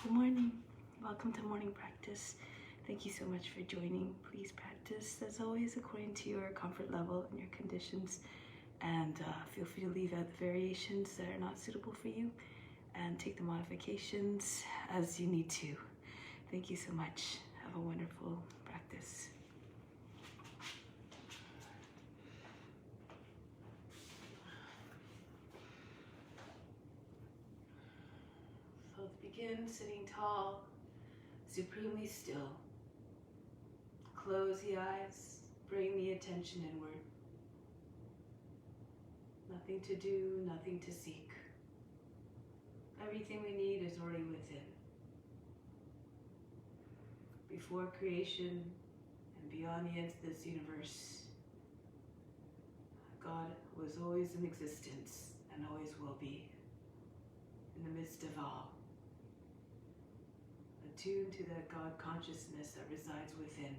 Good morning. Welcome to morning practice. Thank you so much for joining. Please practice as always according to your comfort level and your conditions, and feel free to leave out the variations that are not suitable for you and take the modifications as you need to. Thank you so much. Have a wonderful practice. So let's begin sitting tall, supremely still. Close the eyes, bring the attention inward. Nothing to do, nothing to seek. Everything we need is already within. Before creation and beyond the ends of this universe, God was always in existence and always will be in the midst of all. Attuned to that God consciousness that resides within.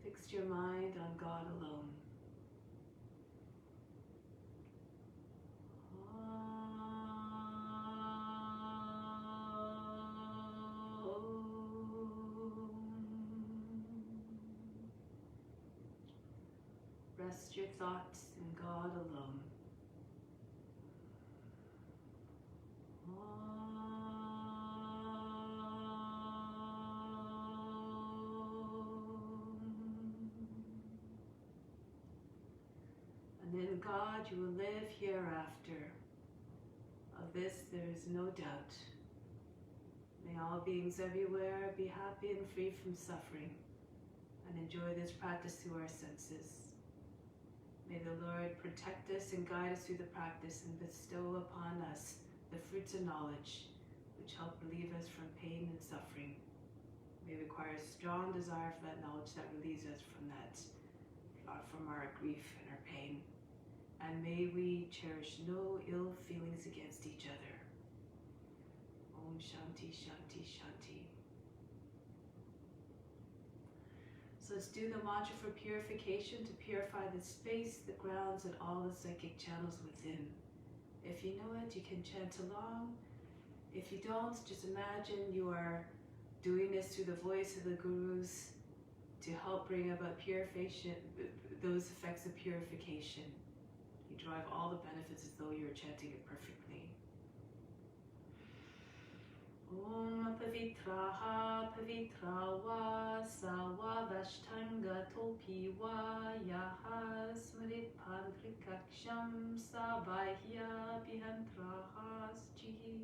Fix your mind on God alone. Rest your thoughts in God alone. And in God you will live hereafter. Of this there is no doubt. May all beings everywhere be happy and free from suffering, and enjoy this practice through our senses. May the Lord protect us and guide us through the practice and bestow upon us the fruits of knowledge which help relieve us from pain and suffering. May we acquire a strong desire for that knowledge that relieves us from from our grief and our pain. And may we cherish no ill feelings against each other. Om Shanti, Shanti, Shanti. So let's do the mantra for purification to purify the space, the grounds, and all the psychic channels within. If you know it, you can chant along. If you don't, just imagine you are doing this through the voice of the gurus to help bring about purification, those effects of purification. You derive all the benefits as though you're chanting it perfectly. Om Pavitraha Pavitra Va Sawa Vashtanga Topi Va Yaha Smrit Pantrikaksham Sabahya Bihantrahas Jihi.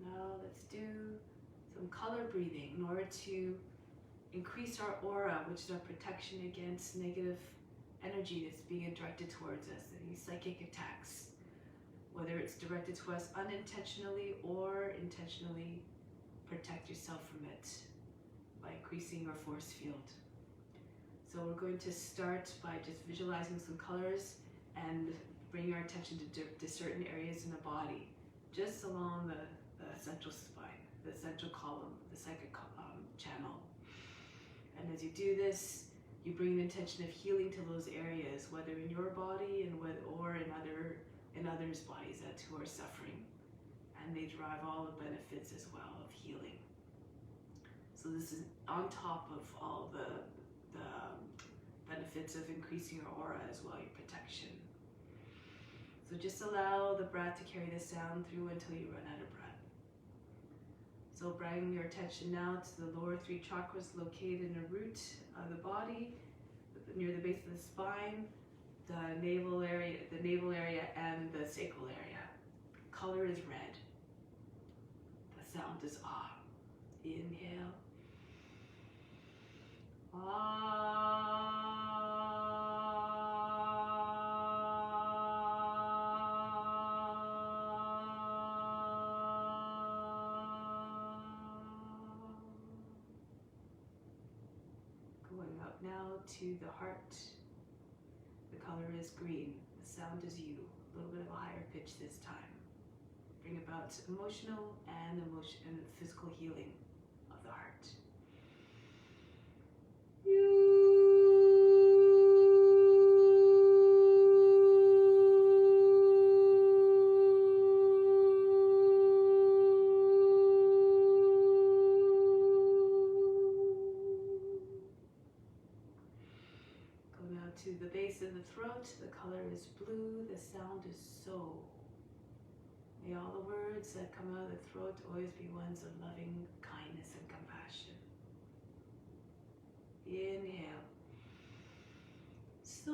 Now let's do some color breathing in order to increase our aura, which is our protection against negative energy that's being directed towards us, any psychic attacks. Whether it's directed to us unintentionally or intentionally, protect yourself from it by increasing your force field. So we're going to start by just visualizing some colors and bringing our attention to certain areas in the body, just along the central spine, the central column, the psychic channel. And as you do this, you bring an intention of healing to those areas, whether in your body or in others' bodies who are suffering, and they derive all the benefits as well of healing. So this is on top of all the benefits of increasing your aura as well, your protection. So just allow the breath to carry the sound through until you run out of breath. So bring your attention now to the lower three chakras located in the root of the body, near the base of the spine, the navel area and the sacral area. Color is red. The sound is ah. Inhale. Ah. Going up now to the heart. The color is green. The sound is you. A little bit of a higher pitch this time. Bring about about emotional and physical healing of the heart. To the base of the throat, the color is blue, the sound is so. May all the words that come out of the throat always be ones of loving kindness and compassion. Inhale. So.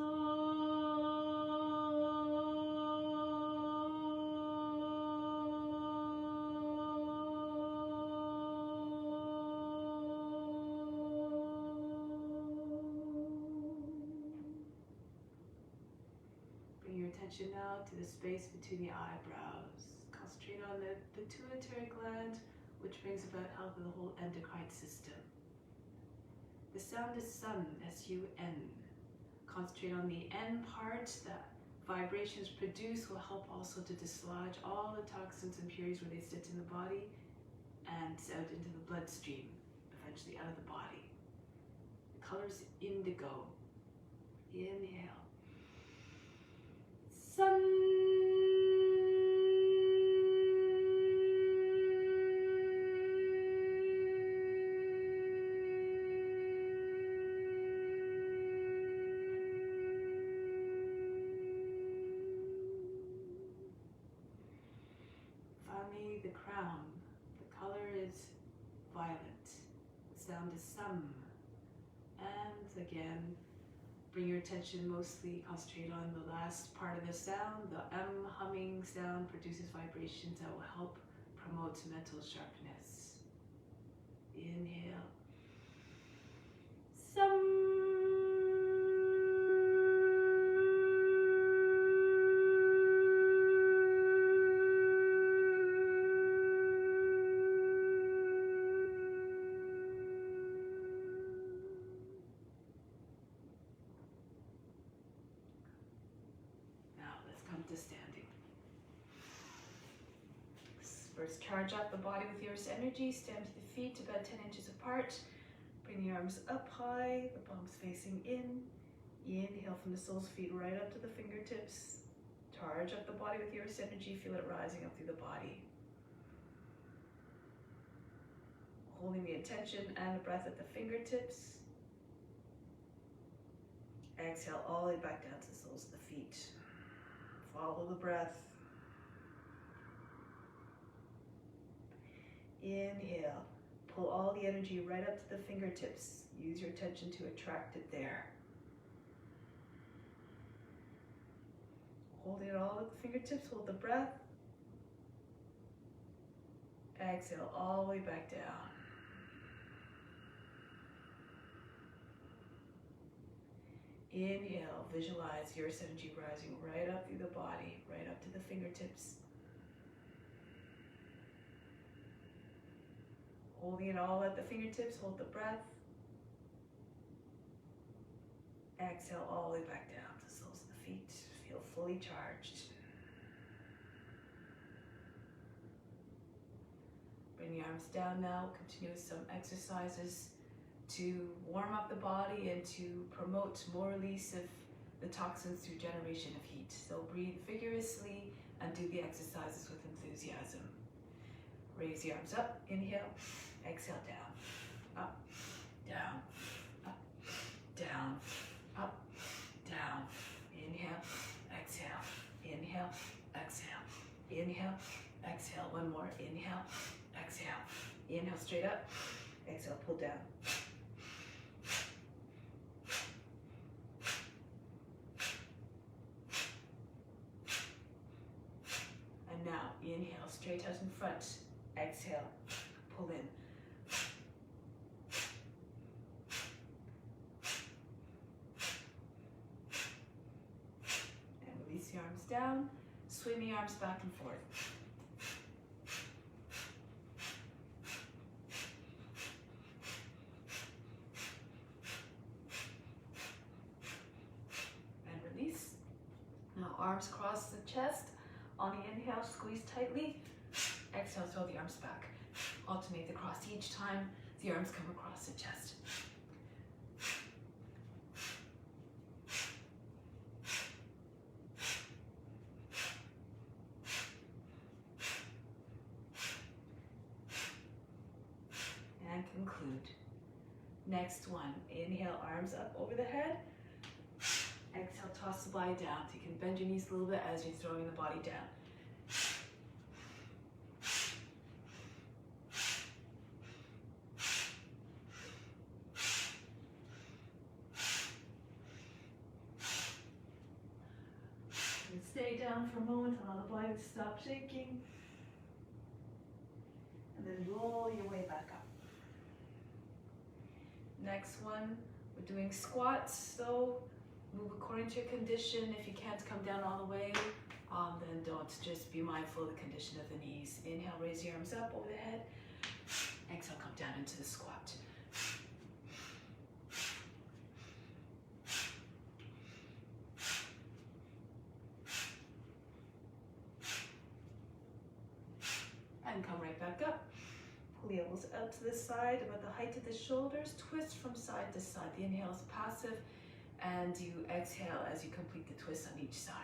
Attention now to the space between the eyebrows. Concentrate on the pituitary gland, which brings about health of the whole endocrine system. The sound is sun, S-U-N. Concentrate on the N part that vibrations produce will help also to dislodge all the toxins and impurities where they sit in the body and out into the bloodstream, eventually out of the body. The color is indigo. Inhale. Sun. Finally, the crown. The color is violet. The sound is sum. And again, bring your attention mostly, concentrate on the last part of the sound. The M humming sound produces vibrations that will help promote mental sharpness. Inhale. Sum. To standing. First, charge up the body with your energy. Stand to the feet about 10 inches apart. Bring the arms up high, the palms facing in. Inhale from the soles of feet right up to the fingertips. Charge up the body with your energy. Feel it rising up through the body. Holding the attention and the breath at the fingertips. Exhale all the way back down to the soles of the feet. Follow the breath. Inhale. Pull all the energy right up to the fingertips. Use your attention to attract it there. Holding it all at the fingertips. Hold the breath. Exhale all the way back down. Inhale, visualize your energy rising right up through the body, right up to the fingertips. Holding it all at the fingertips, hold the breath. Exhale all the way back down to the soles of the feet. Feel fully charged. Bring the arms down now. Continue with some exercises to warm up the body and to promote more release of the toxins through generation of heat. So breathe vigorously and do the exercises with enthusiasm. Raise the arms up, inhale, exhale down, up, down, up, down, up, down. Inhale, exhale, inhale, exhale, inhale, exhale. One more, inhale, exhale. Inhale straight up, exhale, pull down. Now, inhale, straight out in front. Exhale, pull in. And release the arms down. Swing the arms back and forth. And release. Now, arms across the chest. On the inhale, squeeze tightly. Exhale, throw the arms back. Alternate the cross each time the arms come across the chest. And conclude. Next one, inhale, arms up over the head. Exhale, toss the body down. So you can bend your knees a little bit as you're throwing the body down. And stay down for a moment, allow the body to stop shaking. And then roll your way back up. Next one, we're doing squats. So move according to your condition. If you can't come down all the way, then don't. Just be mindful of the condition of the knees. Inhale, raise your arms up over the head. Exhale, come down into the squat. And come right back up. Pull the elbows out to the side, about the height of the shoulders. Twist from side to side. The inhale is passive, and you exhale as you complete the twist on each side.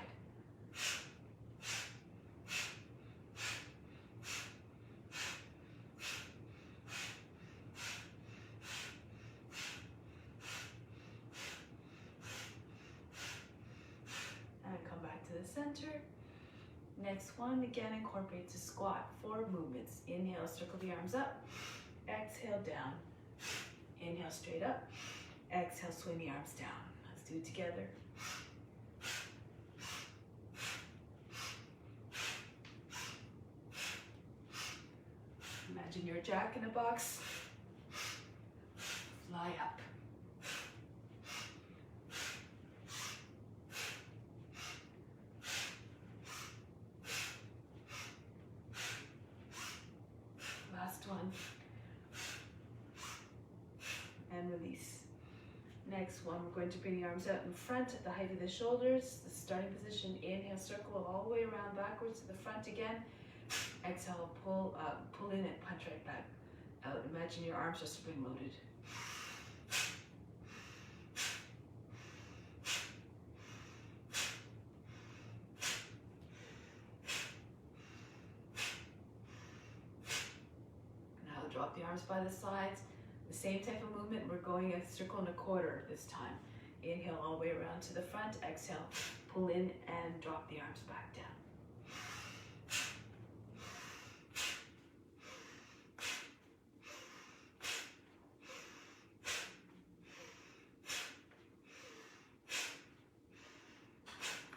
And come back to the center. Next one, again, incorporates a squat. 4 movements. Inhale, circle the arms up. Exhale, down. Inhale, straight up. Exhale, swing the arms down. Let's do it together. Imagine you're a jack in a box. Fly up. Last one. And release. Next one, we're going to bring the arms out in front at the height of the shoulders. The starting position, inhale, circle all the way around backwards to the front again. Exhale, pull in and punch right back out. Imagine your arms are spring-loaded. Now drop the arms by the sides. The same type of movement, we're going a circle and a quarter this time. Inhale all the way around to the front. Exhale, pull in and drop the arms back down.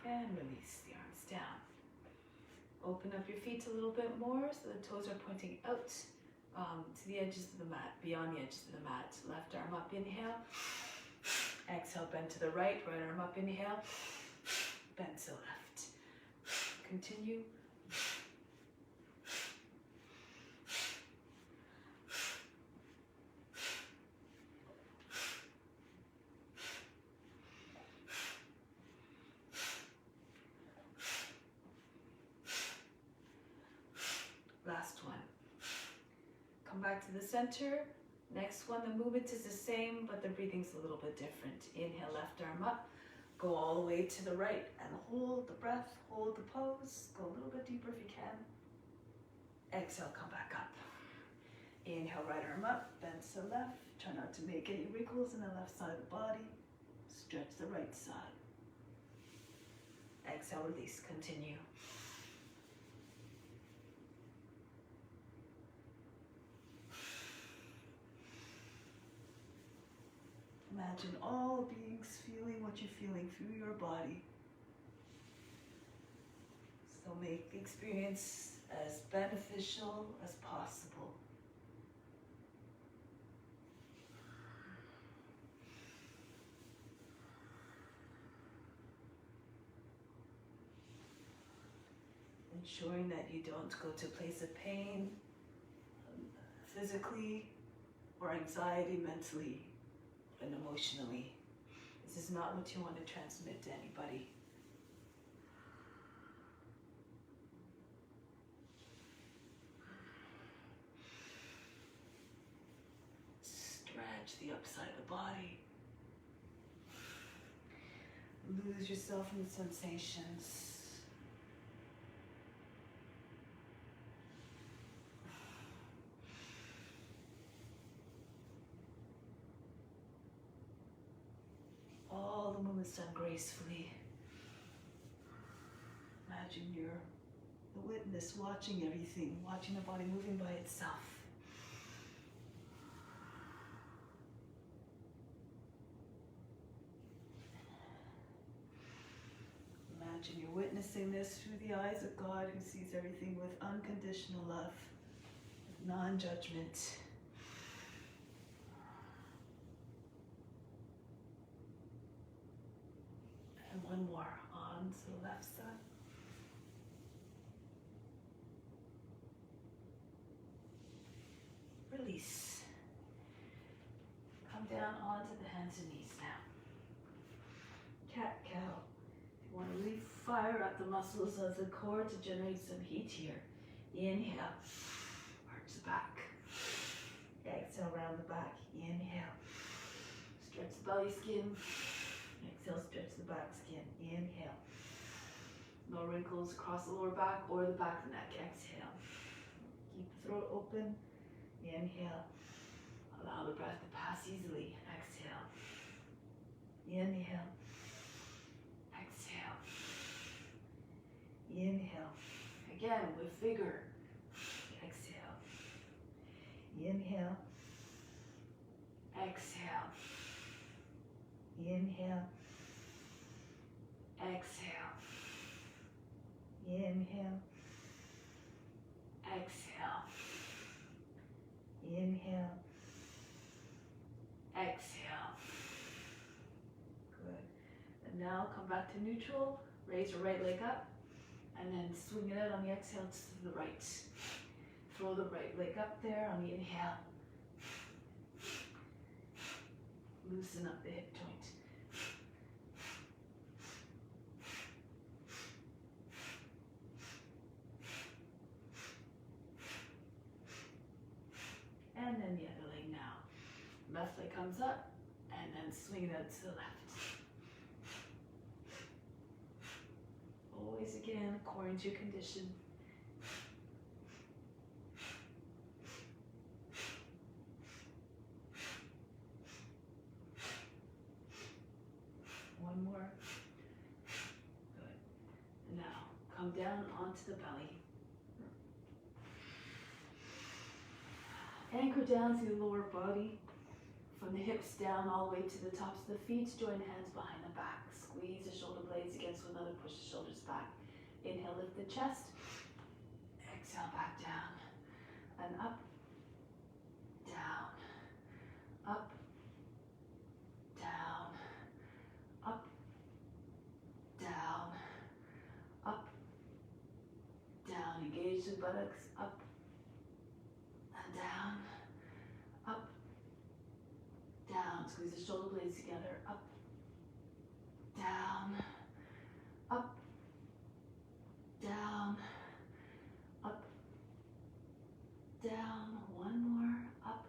And release the arms down. Open up your feet a little bit more so the toes are pointing out to the edges of the mat, beyond the edges of the mat. Left arm up, inhale. Exhale, bend to the right. Right arm up, inhale. Bend to the left. Continue. Last one. Come back to the center. Next one, the movement is the same, but the breathing's a little bit different. Inhale, left arm up. Go all the way to the right and hold the breath, hold the pose. Go a little bit deeper if you can. Exhale, come back up. Inhale, right arm up, bend to the left. Try not to make any wrinkles in the left side of the body. Stretch the right side. Exhale, release, continue. Imagine all beings feeling what you're feeling through your body. So make the experience as beneficial as possible. Ensuring that you don't go to a place of pain, physically, or anxiety mentally and emotionally. This is not what you want to transmit to anybody. the upside of the body. Lose yourself in the sensations. All the movements done gracefully. Imagine you're the witness watching everything, watching the body moving by itself. Imagine you're witnessing this through the eyes of God who sees everything with unconditional love, with non-judgment. And one more on to the left side. Release. Come down onto the hands and knees now. Cat-cow. You want to really fire up the muscles of the core to generate some heat here. Inhale. Arch the back. Exhale, round the back. Inhale. Stretch the belly skin. Exhale, stretch the back skin. Inhale. No wrinkles across the lower back or the back of the neck. Exhale. Keep the throat open. Inhale. Allow the breath to pass easily. Exhale. Inhale. Exhale. Inhale. Again with vigor. Exhale. Inhale. Exhale. Inhale. Exhale. Inhale. Exhale. Inhale. Exhale. Good. And now come back to neutral. Raise your right leg up. And then swing it out on the exhale to the right. Throw the right leg up there on the inhale. Loosen up the hip joint. And then the other leg now. Left leg comes up, and then swing it out to the left. Always again, according to your condition. One more. Good. Now, come down onto the belly. Anchor down through the lower body, from the hips down all the way to the tops of the feet. Join hands behind the back. Squeeze the shoulder blades against one another. Push the shoulders back. Inhale, lift the chest. Exhale, back down. And up, down, up, down, up, down, up, down. Engage the buttocks, up, and down, up, down. Squeeze the shoulder blades together, up, down, up, down, up, down. One more, up,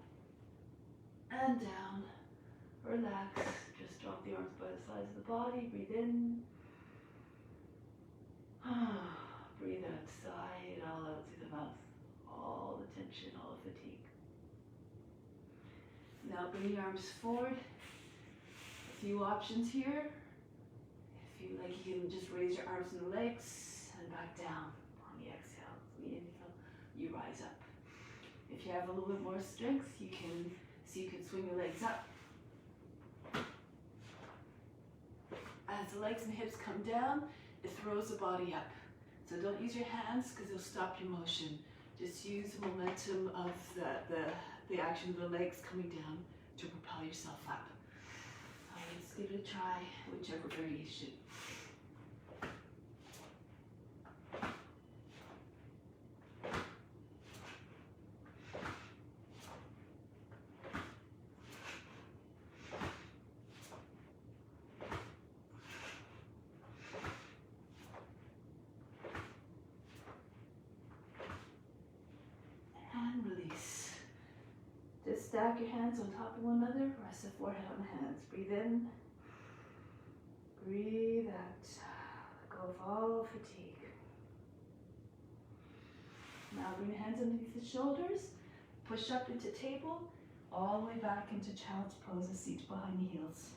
and down. Relax, just drop the arms by the sides of the body, breathe in. Breathe out, sigh it all out through the mouth. All the tension, all the fatigue. Now bring the arms forward. A few options here. If you like, you can just raise your arms and legs and back down on the exhale. So we inhale, you rise up. If you have a little bit more strength, you can swing your legs up. As the legs and hips come down, it throws the body up. So don't use your hands because it'll stop your motion. Just use the momentum of the action of the legs coming down to propel yourself up. Let's give it a try, whichever variation. And release. Just stack your hands on top of one another. Rest the forehead on the hands. Breathe in. Breathe out. Let go of all fatigue. Now bring your hands underneath the shoulders. Push up into table. All the way back into child's pose, the seat behind the heels.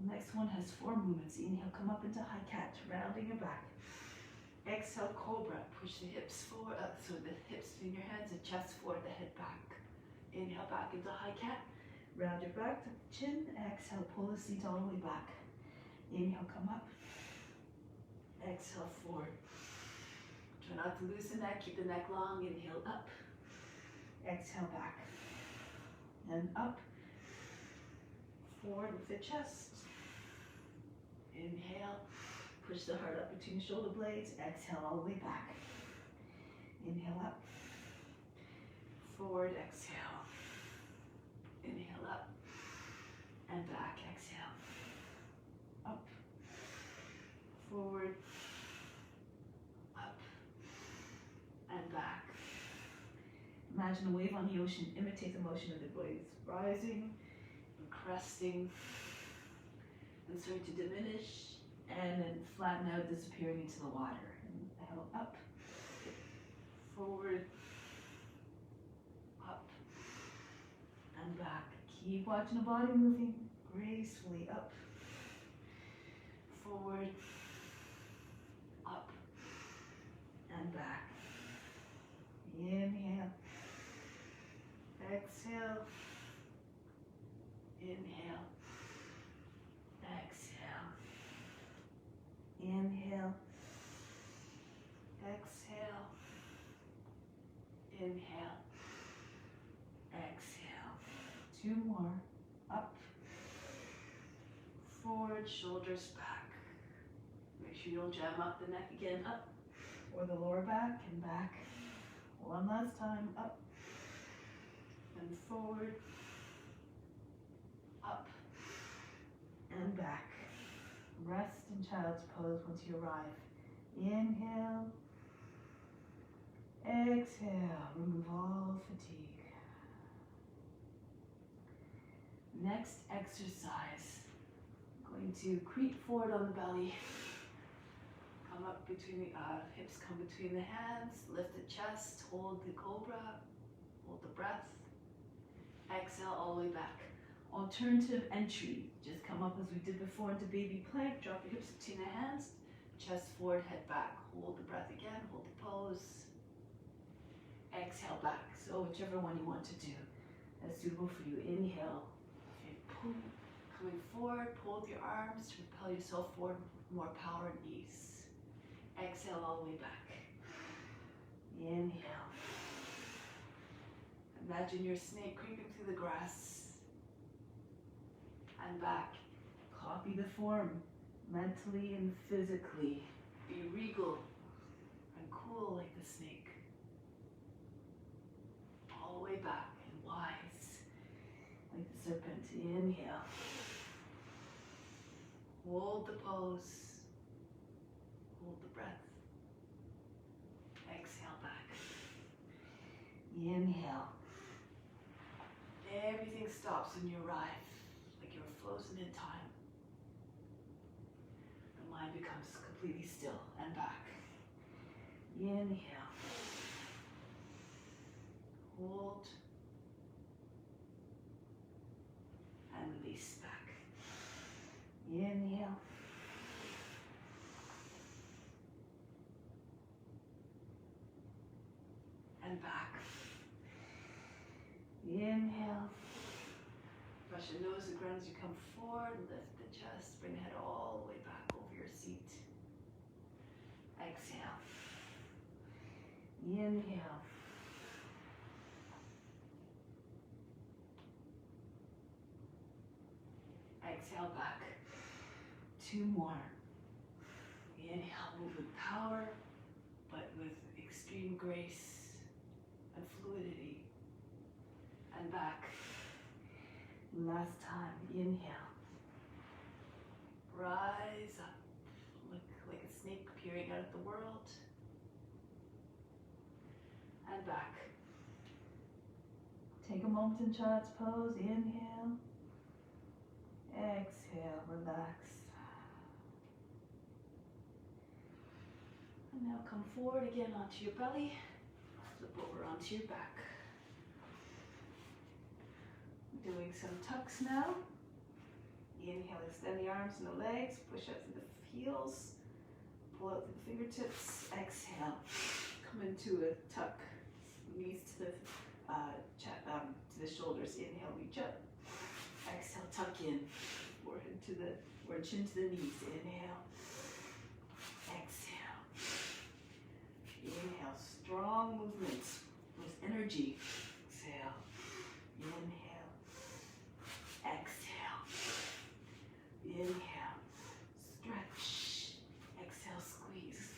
The next one has 4 movements. Inhale, come up into high cat, rounding your back. Exhale, cobra. Push the hips forward, up, so the hips in your hands, the chest forward, the head back. Inhale, back into high cat. Round your back to the chin. Exhale, pull the seat all the way back. Inhale, come up. Exhale, forward. Try not to lose the neck. Keep the neck long. Inhale, up. Exhale, back. And up. Forward with the chest. Inhale. Push the heart up between the shoulder blades. Exhale all the way back. Inhale up. Forward, exhale. Inhale up. And back, exhale. Up. Forward. Up. And back. Imagine a wave on the ocean. Imitate the motion of the waves. Rising and cresting. And starting to diminish. And then flatten out, disappearing into the water. Inhale up. Forward. Up. And back. Keep watching the body moving gracefully up. Forward. Up. And back. Inhale. Exhale. Inhale. Exhale. Inhale. Exhale. Inhale. Exhale. 2 more. Up. Forward, shoulders back. Make sure you don't jam up the neck again. Up. Or the lower back and back. One last time. Up. And forward. Up. And back. Rest in child's pose once you arrive. Inhale. Exhale. Remove all fatigue. Next exercise. Going to creep forward on the belly. Come up between the hips, come between the hands. Lift the chest. Hold the cobra. Hold the breath. Exhale all the way back. Alternative entry. Just come up as we did before into baby plank. Drop your hips between the hands. Chest forward, head back. Hold the breath again. Hold the pose. Exhale back. So whichever one you want to do that's suitable for you. Inhale. Pull, coming forward. Pull with your arms to propel yourself forward with more power and ease. Exhale all the way back. Inhale. Imagine your snake creeping through the grass. And back. Copy the form mentally and physically. Be regal and cool like the snake. All the way back and wise like the serpent. Inhale. Hold the pose. Hold the breath. Exhale back. Inhale. Everything stops when you arrive. Frozen in time. The mind becomes completely still and back. Inhale. Hold. And release back. Inhale. And back. Inhale. Brush your nose to the ground as you come forward. Lift the chest. Bring the head all the way back over your seat. Exhale. Inhale. Exhale back. 2 more. Inhale, move with power, but with extreme grace and fluidity. And back. Last time, inhale. Rise up. Look like a snake peering out at the world. And back. Take a moment in child's pose. Inhale. Exhale. Relax. And now come forward again onto your belly. Flip over onto your back. Doing some tucks now. Inhale, extend the arms and the legs. Push up through the heels. Pull out through the fingertips. Exhale. Come into a tuck. Knees to the shoulders. Inhale, reach up. Exhale, tuck in. Chin to the knees. Inhale. Exhale. Inhale. Strong movements with energy. Exhale. Inhale. Exhale. Inhale. Stretch. Exhale. Squeeze.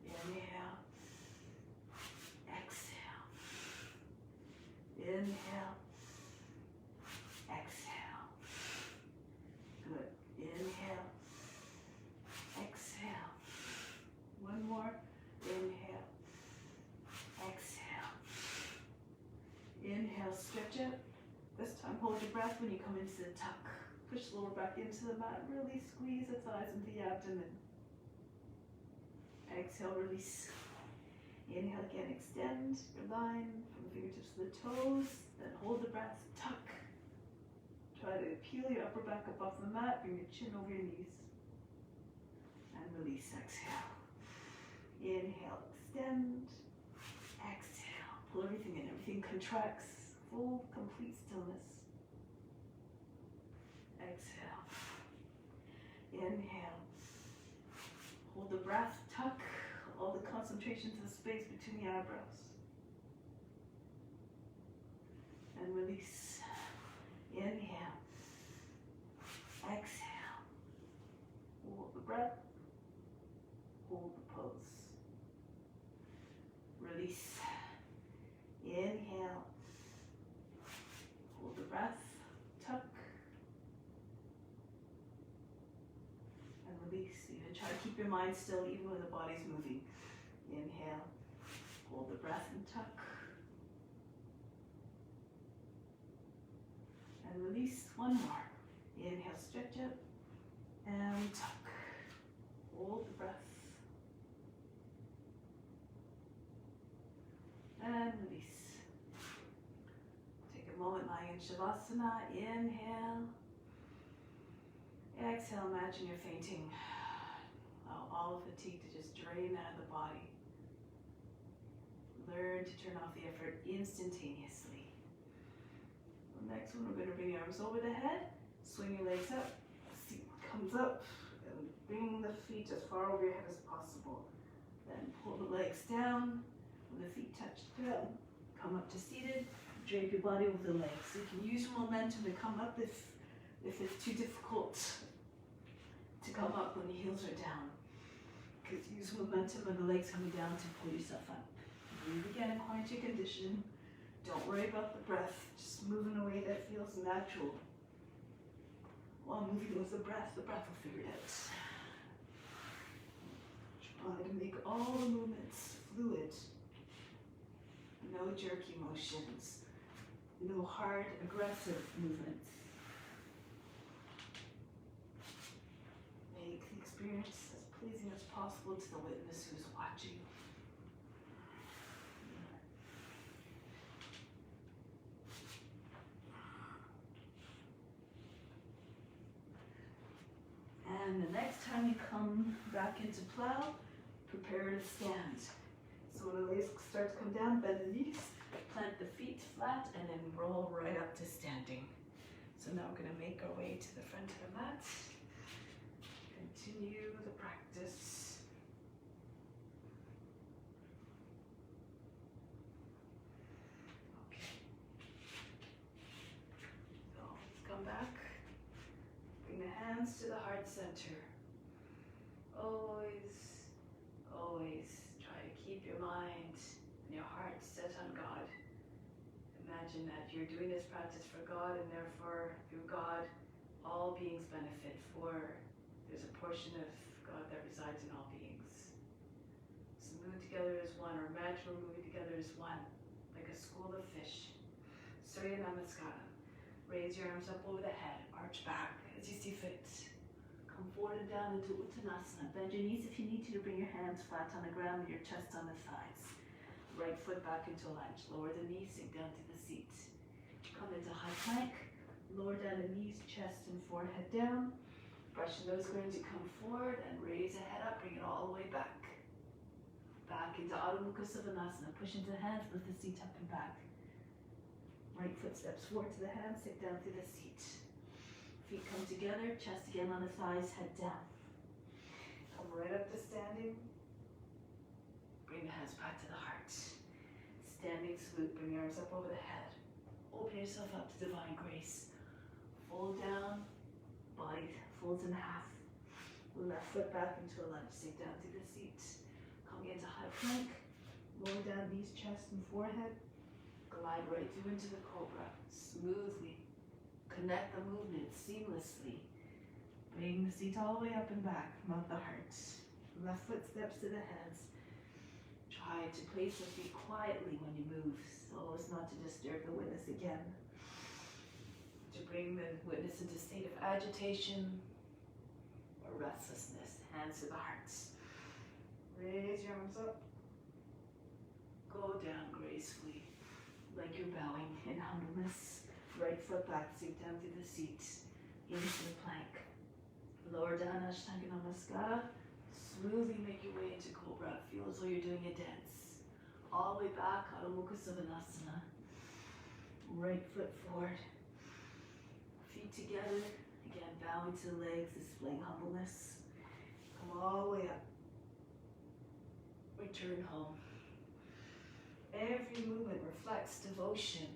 Inhale. Exhale. Inhale. Exhale. Good. Inhale. Exhale. One more. Inhale. Exhale. Inhale. Stretch up. This time hold your breath when you come into the tuck. Push the lower back into the mat. Really squeeze the thighs into the abdomen. Exhale, release. Inhale again, extend your line from the fingertips to the toes. Then hold the breath, tuck. Try to peel your upper back up off the mat. Bring your chin over your knees. And release, exhale. Inhale, extend. Exhale. Pull everything in, everything contracts. Full, complete stillness. Exhale. Inhale. Hold the breath, tuck all the concentration to the space between the eyebrows. And release. Inhale. Exhale. Hold the breath. Hold the pose. Release. Inhale. Hold the breath. Tuck. And release. Even try to keep your mind still even when the body's moving. Inhale. Hold the breath and tuck. And release. One more. Inhale, stretch up. And tuck. Hold the breath. And release. Take a moment lying in Shavasana. Inhale. Exhale, imagine you're fainting. Allow all fatigue to just drain out of the body. Learn to turn off the effort instantaneously. The next one, we're going to bring your arms over the head. Swing your legs up. Seat comes up. And bring the feet as far over your head as possible. Then pull the legs down. When the feet touch the ground, come up to seated. Drape your body over the legs. So you can use your momentum to come up if it's too difficult to come up when the heels are down. Because use momentum of the legs coming down to pull yourself up. Breathe again, quiet your condition. Don't worry about the breath. Just move in a way that feels natural. While moving with the breath will figure it out. Try to make all the movements fluid. No jerky motions. No hard, aggressive movements. Make the experience as pleasing as possible to the witness who's watching. And the next time you come back into plow, prepare to stand. So when the legs start to come down, bend the knees, plant the feet flat, and then roll right up to standing. So now we're going to make our way to the front of the mat. Continue the practice. Okay. So let's come back. Bring the hands to the heart center. Always, always try to keep your mind and your heart set on God. Imagine that you're doing this practice for God, and therefore through God all beings benefit, for there's a portion of God that resides in all beings. So move together as one, or imagine we're moving together as one, like a school of fish. Surya Namaskara. Raise your arms up over the head, arch back as you see fit. Come forward and down into Uttanasana. Bend your knees if you need to bring your hands flat on the ground and your chest on the thighs. Right foot back into a lunge. Lower the knees, sink down to the seat. Come into high plank. Lower down the knees, chest and forehead down. Brush your nose, going to come forward and raise the head up, bring it all the way back. Back into Adho Mukha Savasana. Push into hands, lift the seat up and back. Right foot steps forward to the hands, sit down to the seat. Feet come together, chest again on the thighs, head down. Come right up to standing. Bring the hands back to the heart. Standing salute, bring your arms up over the head. Open yourself up to divine grace. Fold down, body folds in half. Left foot back into a lunge, sink down to the seat. Coming into high plank. Lower down knees, chest and forehead. Glide right through into the cobra. Smoothly. Connect the movement seamlessly. Bring the seat all the way up and back, mouth the heart. Left foot steps to the hands. Try to place the feet quietly when you move, so as not to disturb the witness again. To bring the witness into a state of agitation or restlessness. Hands to the heart. Raise your arms up. Go down gracefully, like you're bowing in humbleness. Right foot back, sink down to the seat, into the plank. Lower down, Ashtanga Namaskara. Smoothly make your way into Cobra. Feel as though you're doing a dance. All the way back, Adho Mukha Savasana. Right foot forward. Feet together. Again, bowing to the legs, displaying humbleness. Come all the way up. Return home. Every movement reflects devotion,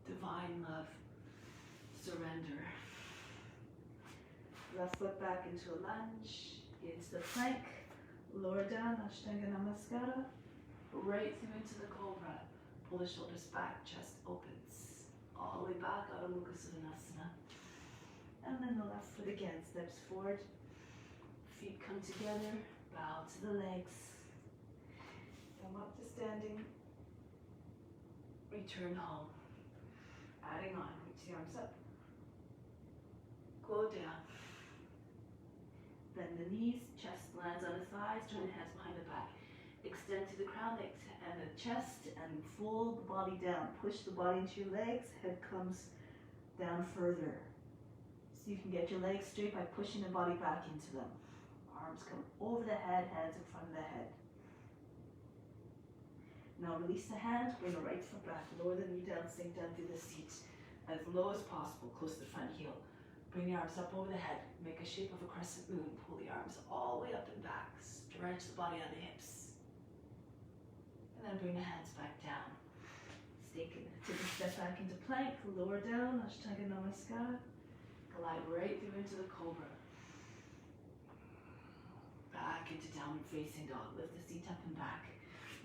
divine love, surrender. Left foot back into a lunge, into the plank, lower down, Ashtanga Namaskara, right through into the cobra. Pull the shoulders back, chest opens, all the way back, Adho Mukha Savasana. And then the left foot again steps forward, feet come together, bow to the legs, come up to standing, return home. Adding on, reach the arms up, go down. Bend the knees, chest lands on the thighs, join the hands behind the back. Extend to the crown and the chest and fold the body down. Push the body into your legs, head comes down further. So you can get your legs straight by pushing the body back into them. Arms come over the head, hands in front of the head. Now release the hands, bring the right foot back, lower the knee down, sink down through the seat. As low as possible, close to the front heel. Bring the arms up over the head, make a shape of a crescent moon, pull the arms all the way up and back, stretch the body on the hips. And then bring the hands back down. Take a step back into plank, lower down, Ashtanga Namaskara. Glide right through into the cobra. Back into downward facing dog, lift the seat up and back.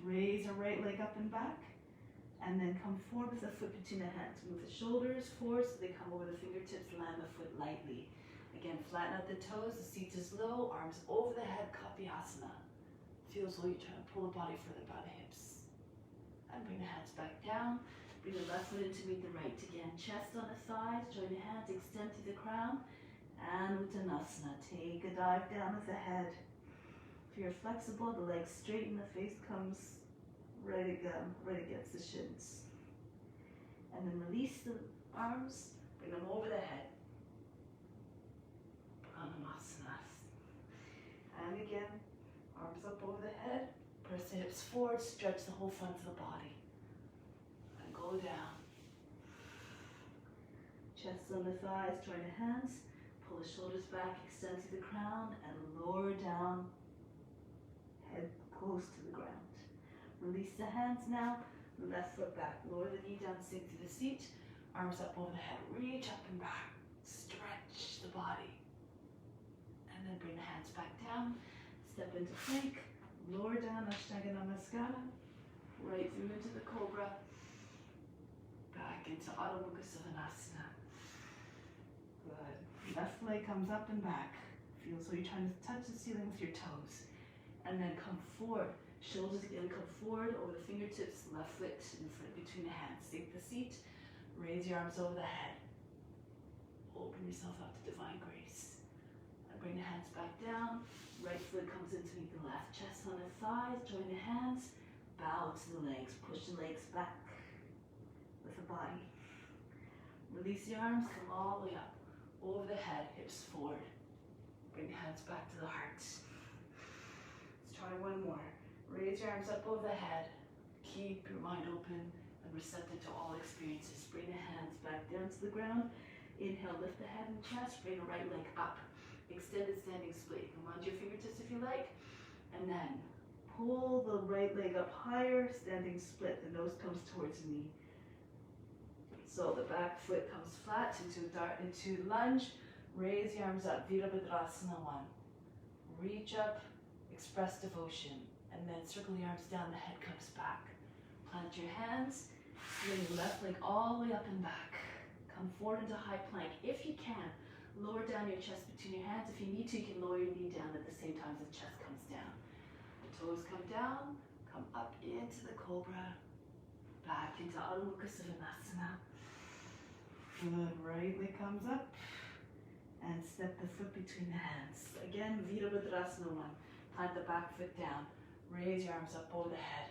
Raise your right leg up and back, and then come forward with the foot between the hands. Move the shoulders forward so they come over the fingertips, land the foot lightly. Again, flatten out the toes, the seat is low, arms over the head, Kapyasana. Feel as though you're trying to pull the body further by the hips. And bring the hands back down. Bring the left foot in to meet the right. Again, chest on the thighs, join the hands, extend to the crown, and Uttanasana. Take a dive down with the head. If you're flexible, the legs straighten, the face comes right against the shins. And then release the arms, bring them over the head. Pranamasanas. And again, arms up over the head, press the hips forward, stretch the whole front of the body. And go down. Chest on the thighs, join the hands, pull the shoulders back, extend to the crown, and lower down. Head close to the ground. Release the hands now. Left foot back. Lower the knee down, sink to the seat. Arms up over the head. Reach up and back. Stretch the body. And then bring the hands back down. Step into plank. Lower down, Ashtanga Namaskara. Right through into the cobra. Back into Adho Mukha Savasana. Good. Left leg comes up and back. Feel so you're trying to touch the ceiling with your toes. And then come forward. Shoulders again come forward over the fingertips, left foot in front between the hands. Sink the seat. Raise your arms over the head. Open yourself up to divine grace. And bring the hands back down. Right foot comes in to meet the left. Chest on the thighs. Join the hands. Bow to the legs. Push the legs back with the body. Release the arms. Come all the way up. Over the head. Hips forward. Bring the hands back to the heart. Let's try one more. Raise your arms up over the head. Keep your mind open and receptive to all experiences. Bring the hands back down to the ground. Inhale, lift the head and chest. Bring the right leg up. Extended standing split. Come onto your fingertips if you like. And then pull the right leg up higher. Standing split. The nose comes towards the knee. So the back foot comes flat into lunge. Raise your arms up. Virabhadrasana 1. Reach up. Express devotion. And then circle your arms down. The head comes back. Plant your hands. Swing the left leg all the way up and back. Come forward into high plank. If you can, lower down your chest between your hands. If you need to, you can lower your knee down at the same time as the chest comes down. The toes come down. Come up into the cobra. Back into Adho Mukha Savasana. Good. Right leg comes up. And step the foot between the hands. Again, Virabhadrasana 1. Plant the back foot down. Raise your arms up over the head.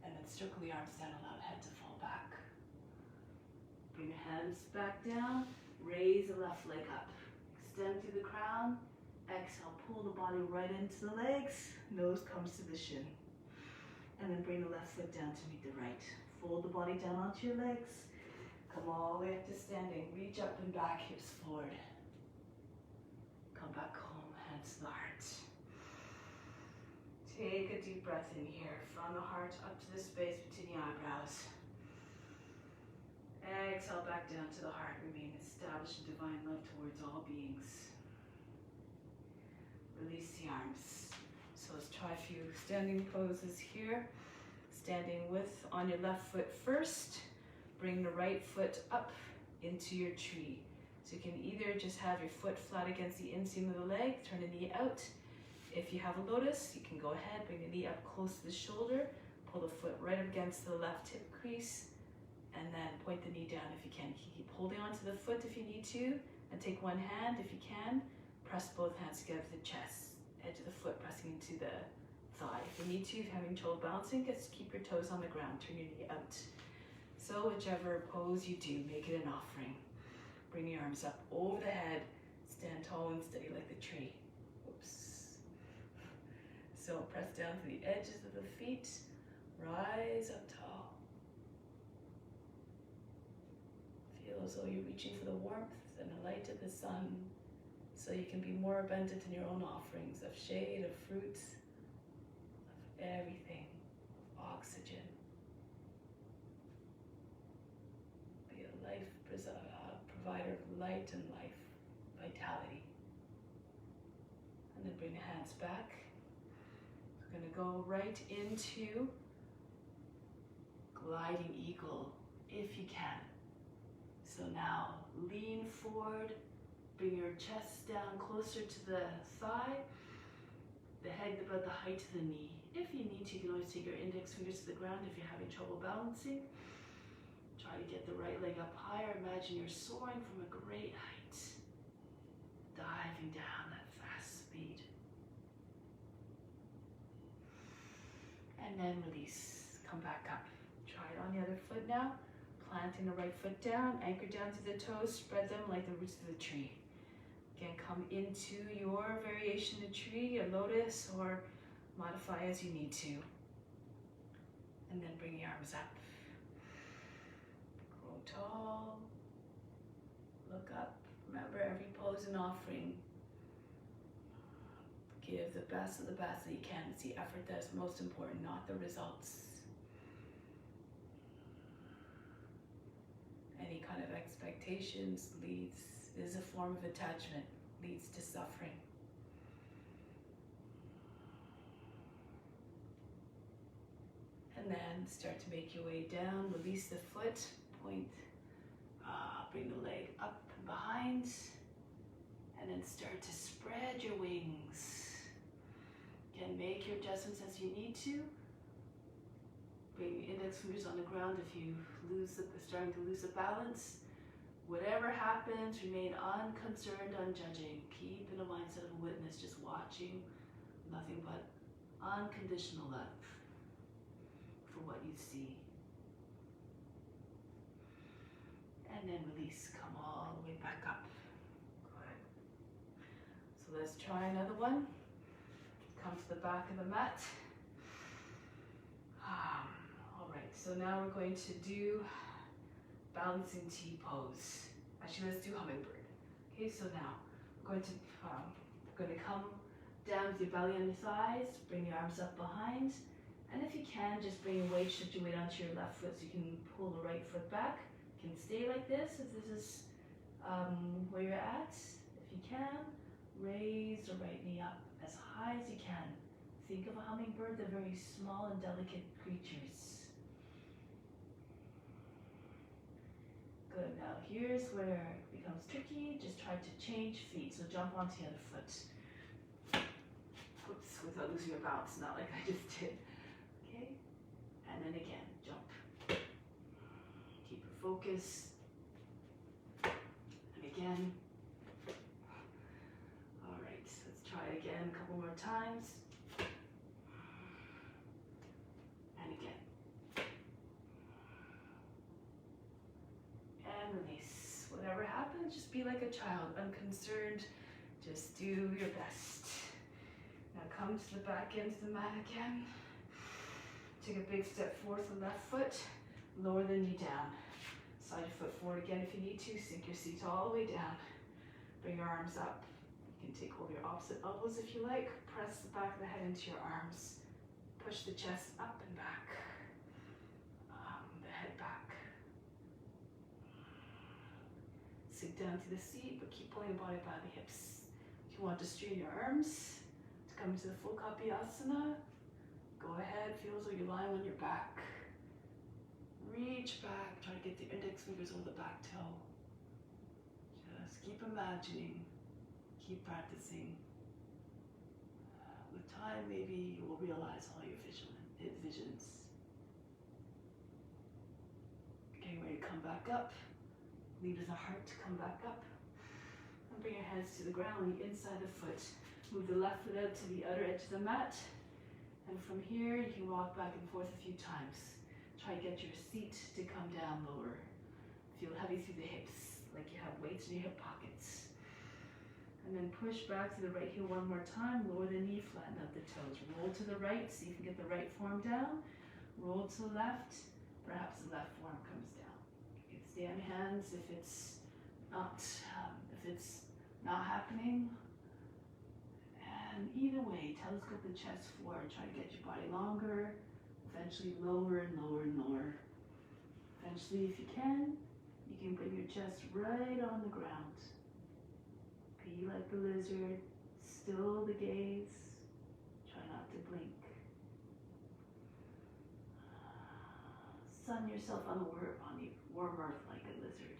And then circle the arms down, allow the head to fall back. Bring your hands back down. Raise the left leg up. Extend through the crown. Exhale, pull the body right into the legs. Nose comes to the shin. And then bring the left foot down to meet the right. Fold the body down onto your legs. Come all the way up to standing. Reach up and back, hips forward. Come back home, hands to the heart. Take a deep breath in here, from the heart up to the space between the eyebrows. Exhale back down to the heart. Remain established in divine love towards all beings. Release the arms. So let's try a few standing poses here. Standing on your left foot first. Bring the right foot up into your tree. So you can either just have your foot flat against the inseam of the leg, turn the knee out. If you have a lotus, you can go ahead, bring the knee up close to the shoulder, pull the foot right up against the left hip crease, and then point the knee down if you can. Keep holding onto the foot if you need to, and take one hand if you can. Press both hands together to the chest, edge of the foot pressing into the thigh. If you need to, if you're having trouble balancing, just keep your toes on the ground, turn your knee out. So whichever pose you do, make it an offering. Bring your arms up over the head, stand tall and steady like the tree. Whoops. So press down to the edges of the feet, rise up tall. Feel as though you're reaching for the warmth and the light of the sun, so you can be more abundant in your own offerings of shade, of fruits, of everything, of oxygen. Be a life provider of light and life, vitality. And then bring the hands back. We're going to go right into gliding eagle, if you can. So now lean forward, bring your chest down closer to the thigh, the head about the height of the knee. If you need to, you can always take your index fingers to the ground if you're having trouble balancing. Try to get the right leg up higher. Imagine you're soaring from a great height, diving down at fast speed. And then release, come back up. Try it on the other foot now. Planting the right foot down, anchor down to the toes, spread them like the roots of the tree. Again, come into your variation of tree, a lotus, or modify as you need to. And then bring your arms up. Grow tall. Look up. Remember, every pose an offering. Give the best of the best that you can. It's the effort that is most important, not the results. Any kind of expectations is a form of attachment, leads to suffering. And then start to make your way down, release the foot, point, bring the leg up and behind, and then start to spread your wings. Again, make your adjustments as you need to. Bring index fingers on the ground if you starting to lose the balance. Whatever happens, remain unconcerned, unjudging. Keep in a mindset of a witness, just watching, nothing but unconditional love for what you see. And then release, come all the way back up. Good. So let's try another one. Come to the back of the mat. All right, so now we're going to do balancing T pose. Actually, let's do hummingbird. Okay, so now we're going to come down with your belly on your thighs, bring your arms up behind, and if you can, just bring your weight, shift your weight onto your left foot so you can pull the right foot back. You can stay like this if this is where you're at. If you can, raise the right knee up as high as you can. Think of a hummingbird, they're very small and delicate creatures. Good, now here's where it becomes tricky. Just try to change feet, so jump onto the other foot. Oops, without losing your balance, not like I just did. Okay, and then again, jump. Keep your focus. And again. All right, let's try it again a couple more times. And again. And release. Whatever happens, just be like a child, unconcerned. Just do your best. Now come to the back end of the mat again. Take a big step forward with the left foot. Lower the knee down. Slide your foot forward again if you need to. Sink your seat all the way down. Bring your arms up. You can take hold of your opposite elbows if you like. Press the back of the head into your arms. Push the chest up and back. The head back. Sink down to the seat, but keep pulling your body by the hips. If you want to straighten your arms, to come to the full copy asana, go ahead, feel as though you're lying on your back. Reach back, try to get the index fingers over the back toe. Just keep imagining, keep practicing. With time, maybe you will realize all your visions. Getting ready to come back up. Lead with the heart to come back up. And bring your hands to the ground, lean inside the foot. Move the left foot out to the outer edge of the mat. And from here, you can rock back and forth a few times. Try to get your seat to come down lower. Feel heavy through the hips, like you have weights in your hip pockets. And then push back to the right heel one more time. Lower the knee, flatten out the toes. Roll to the right, see if you can get the right forearm down. Roll to the left, perhaps the left forearm comes down. You can stay on your hands if it's not happening. And either way, telescope the chest forward. Try to get your body longer. Eventually lower and lower and lower. Eventually, if you can bring your chest right on the ground. Be like the lizard, still the gaze. Try not to blink. Sun yourself on the warm earth like a lizard.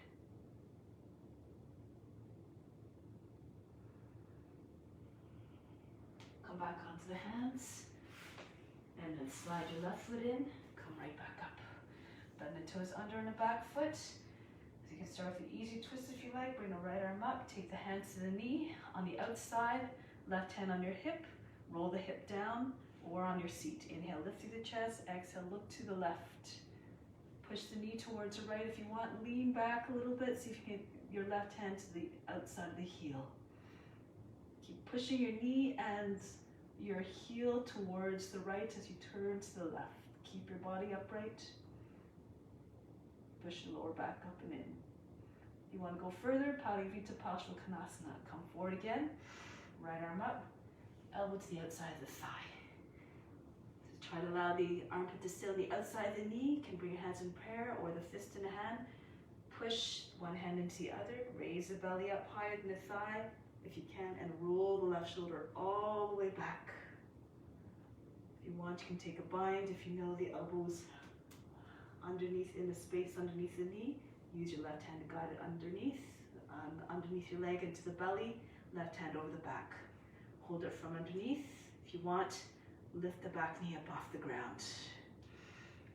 Come back onto the hands. And then slide your left foot in, come right back up. Bend the toes under and the back foot. So you can start with an easy twist if you like. Bring the right arm up, take the hands to the knee. On the outside, left hand on your hip. Roll the hip down or on your seat. Inhale, lift through the chest. Exhale, look to the left. Push the knee towards the right if you want. Lean back a little bit. See if you can get your left hand to the outside of the heel. Keep pushing your knee and your heel towards the right as you turn to the left. Keep your body upright. Push the lower back up and in. If you want to go further, Parivrita Parsvakonasana. Come forward again. Right arm up. Elbow to the outside of the thigh. Just try to allow the armpit to stay on the outside of the knee. You can bring your hands in prayer or the fist in a hand. Push one hand into the other. Raise the belly up higher than the thigh if you can, and roll the left shoulder all the way back. If you want, you can take a bind. If you know the elbows underneath, in the space underneath the knee, use your left hand to guide it underneath your leg into the belly, left hand over the back. Hold it from underneath. If you want, lift the back knee up off the ground.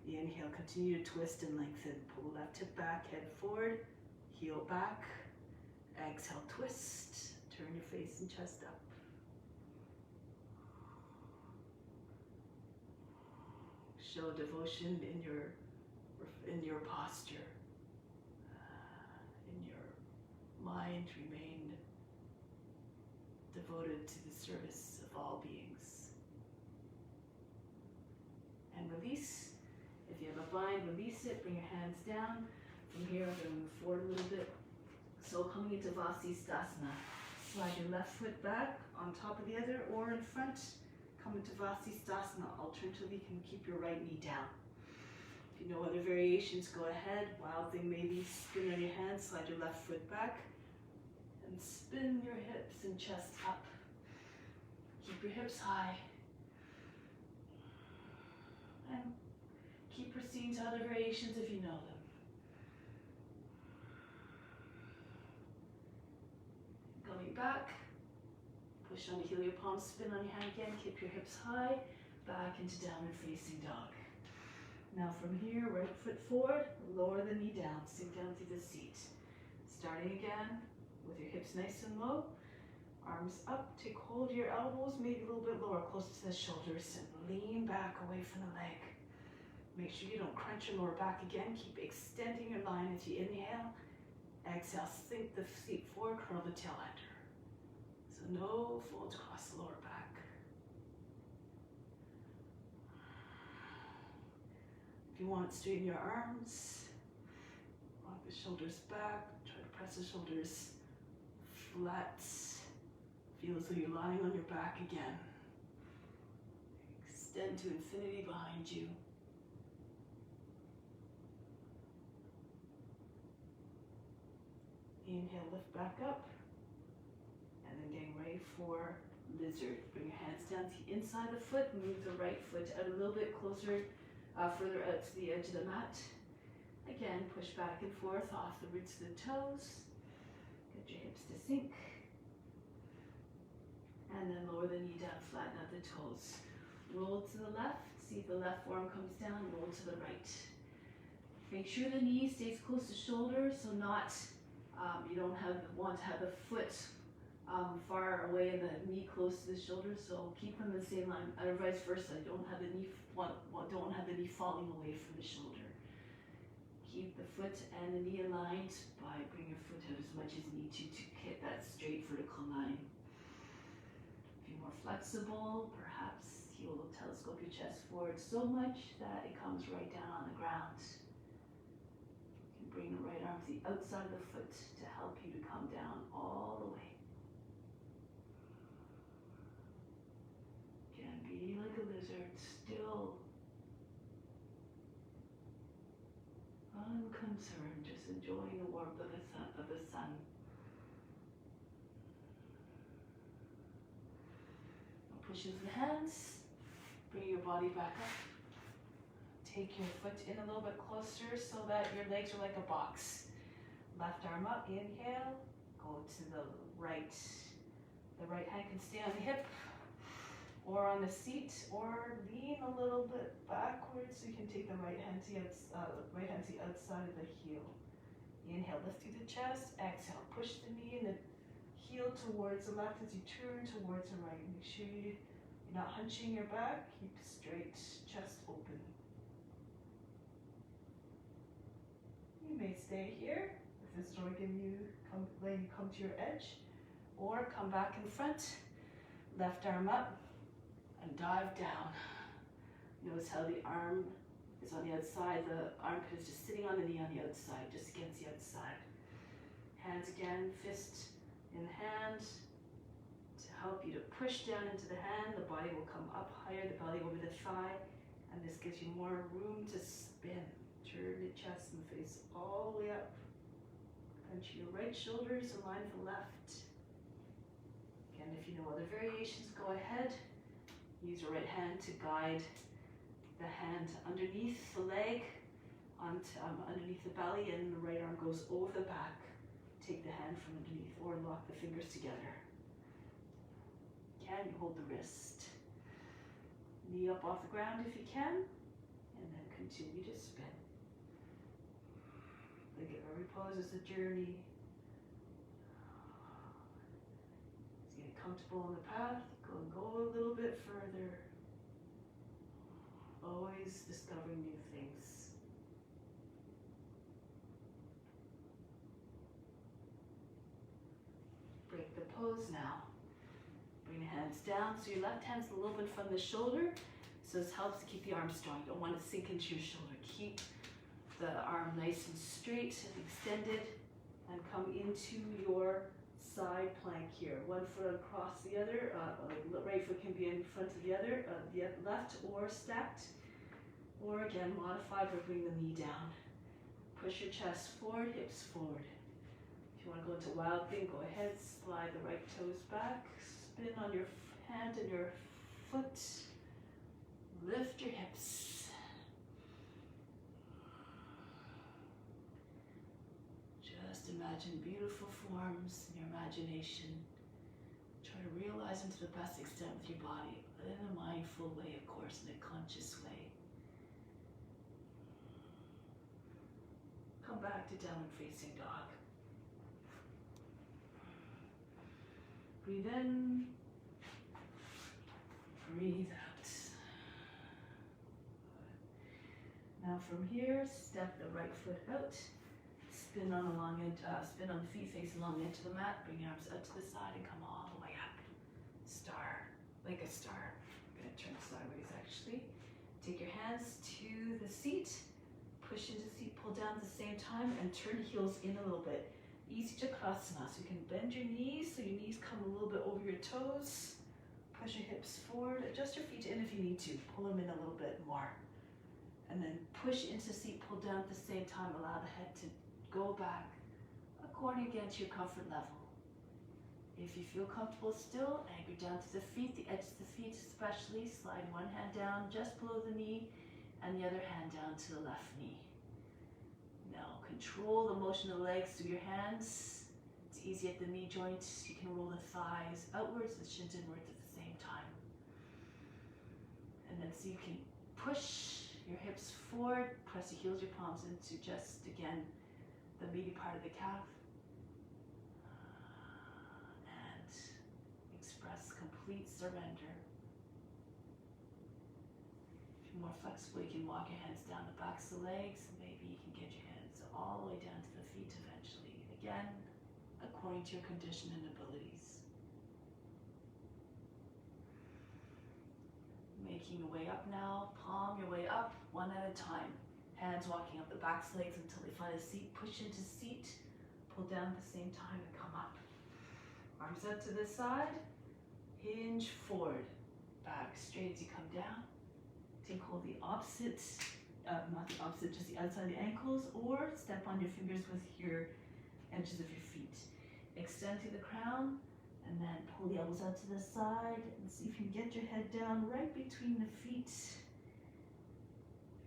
Inhale, continue to twist and lengthen. Pull left hip back, head forward, heel back. Exhale, twist. Turn your face and chest up. Show devotion in your posture. In your mind, remain devoted to the service of all beings. And release. If you have a bind, release it. Bring your hands down. From here, I'm going to move forward a little bit. So coming into Vasisthasana. Slide your left foot back on top of the other or in front. Come into Vasisthasana. Alternatively, you can keep your right knee down. If you know other variations, go ahead. Wild thing, maybe spin on your hands. Slide your left foot back. And spin your hips and chest up. Keep your hips high. And keep proceeding to other variations if you know them. Going back. Push on the heel of your palms, spin on your hand again. Keep your hips high. Back into downward facing dog. Now from here, right foot forward, lower the knee down, sink down through the seat. Starting again with your hips nice and low. Arms up, take hold of your elbows, maybe a little bit lower, close to the shoulders, and lean back away from the leg. Make sure you don't crunch your lower back again. Keep extending your line as you inhale. Exhale, sink the seat forward, curl the tail under. So no folds across the lower back. If you want, straighten your arms. Rock the shoulders back. Try to press the shoulders flat. Feel as though you're lying on your back again. Extend to infinity behind you. Inhale, lift back up. And then getting ready for lizard. Bring your hands down to the inside of the foot. Move the right foot out a little bit closer, further out to the edge of the mat. Again, push back and forth off the roots of the toes. Get your hips to sink. And then lower the knee down, flatten out the toes. Roll to the left. See if the left forearm comes down. Roll to the right. Make sure the knee stays close to shoulder, so not you don't want to have the foot far away and the knee close to the shoulder. So keep them in the same line, or vice versa. Don't have the knee falling away from the shoulder. Keep the foot and the knee aligned by bringing your foot out as much as you need to hit that straight vertical line. If you're more flexible, perhaps you'll telescope your chest forward so much that it comes right down on the ground. You can bring the right arm to the outside of the foot to help you to come down all the way. Again, be like a lizard, still unconcerned, just enjoying the warmth of the sun. Now push into the hands, bring your body back up. Take your foot in a little bit closer so that your legs are like a box. Left arm up, inhale, go to the right. The right hand can stay on the hip or on the seat, or lean a little bit backwards so you can take the right hand to the outside of the heel. Inhale, lift through the chest. Exhale, push the knee and the heel towards the left as you turn towards the right. Make sure you're not hunching your back. Keep straight, chest open. You may stay here if this is letting you come to your edge, or come back in front. Left arm up. And dive down. Notice how the arm is on the outside, the armpit is just sitting on the knee on the outside, just against the outside. Hands again, fist in hand to help you to push down into the hand. The body will come up higher, the belly over the thigh, and this gives you more room to spin. Turn the chest and face all the way up. Punch your right shoulders in line with the left. Again, if you know other variations, go ahead. Use your right hand to guide the hand underneath the leg, underneath the belly, and the right arm goes over the back. Take the hand from underneath or lock the fingers together. Can you hold the wrist? Knee up off the ground if you can, and then continue to spin. Think of every pose as a journey. Just get comfortable on the path, go a little bit further. Always discovering new things. Break the pose now. Bring the hands down, so your left hand's a little bit from the shoulder, so this helps to keep the arm strong. You don't want to sink into your shoulder. Keep the arm nice and straight and extended, and come into your side plank here. One foot across the other, the right foot can be in front of the other, the left or stacked, or again modified by bring the knee down. Push your chest forward, hips forward. If you want to go into wild thing, go ahead, slide the right toes back, spin on your hand and your foot, lift your hips. Just imagine beautiful forms in your imagination. Try to realize them to the best extent with your body, but in a mindful way, of course, in a conscious way. Come back to downward facing dog. Breathe in, breathe out. Now from here, step the right foot out. Spin on the feet facing along into the mat. Bring your arms out to the side and come all the way up. Star, like a star. I'm going to turn sideways actually. Take your hands to the seat. Push into the seat, pull down at the same time, and turn heels in a little bit. Easy Chakrasana, so you can bend your knees so your knees come a little bit over your toes. Push your hips forward, adjust your feet in if you need to. Pull them in a little bit more. And then push into the seat, pull down at the same time. Allow the head to go back according again to your comfort level. If you feel comfortable still, anchor down to the feet, the edge of the feet especially. Slide one hand down just below the knee and the other hand down to the left knee. Now control the motion of the legs through your hands. It's easy at the knee joints. You can roll the thighs outwards, the shins inwards at the same time. And then so you can push your hips forward, press the heels, your palms into just, again, the meaty part of the calf. And express complete surrender. If you're more flexible, you can walk your hands down the backs of the legs. Maybe you can get your hands all the way down to the feet eventually. Again, according to your condition and abilities. Making your way up now, palm your way up, one at a time. Hands walking up the back legs until they find a seat. Push into seat, pull down at the same time and come up. Arms out to the side, hinge forward, back straight as you come down. Take hold the opposite, not the opposite, just the outside of the ankles, or step on your fingers with your edges of your feet. Extend to the crown, and then pull the elbows out to the side, and see if you can get your head down right between the feet. If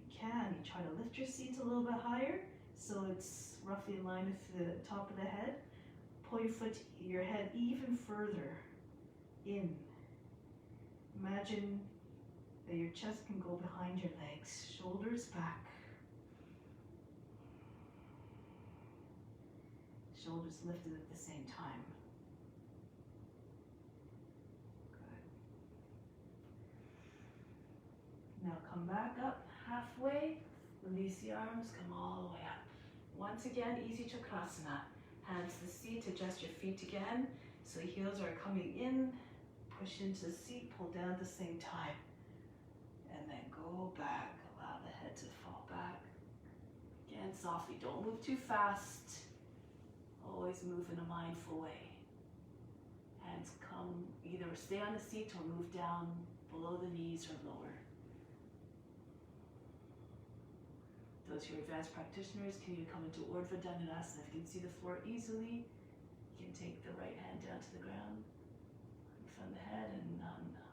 you can, you try to lift your seat a little bit higher, so it's roughly in line with the top of the head. Pull your head even further in. Imagine that your chest can go behind your legs, shoulders back. Shoulders lifted at the same time. Good. Now come back up halfway, release the arms, come all the way up. Once again, easy Chakrasana. Hands to the seat, adjust your feet again. So the heels are coming in, push into the seat, pull down at the same time. And then go back, allow the head to fall back. Again, softly, don't move too fast. Always move in a mindful way. Hands come, either stay on the seat or move down below the knees or lower. Those who are advanced practitioners can either come into Urdhva Dhanurasana. If you can see the floor easily, you can take the right hand down to the ground, from the head and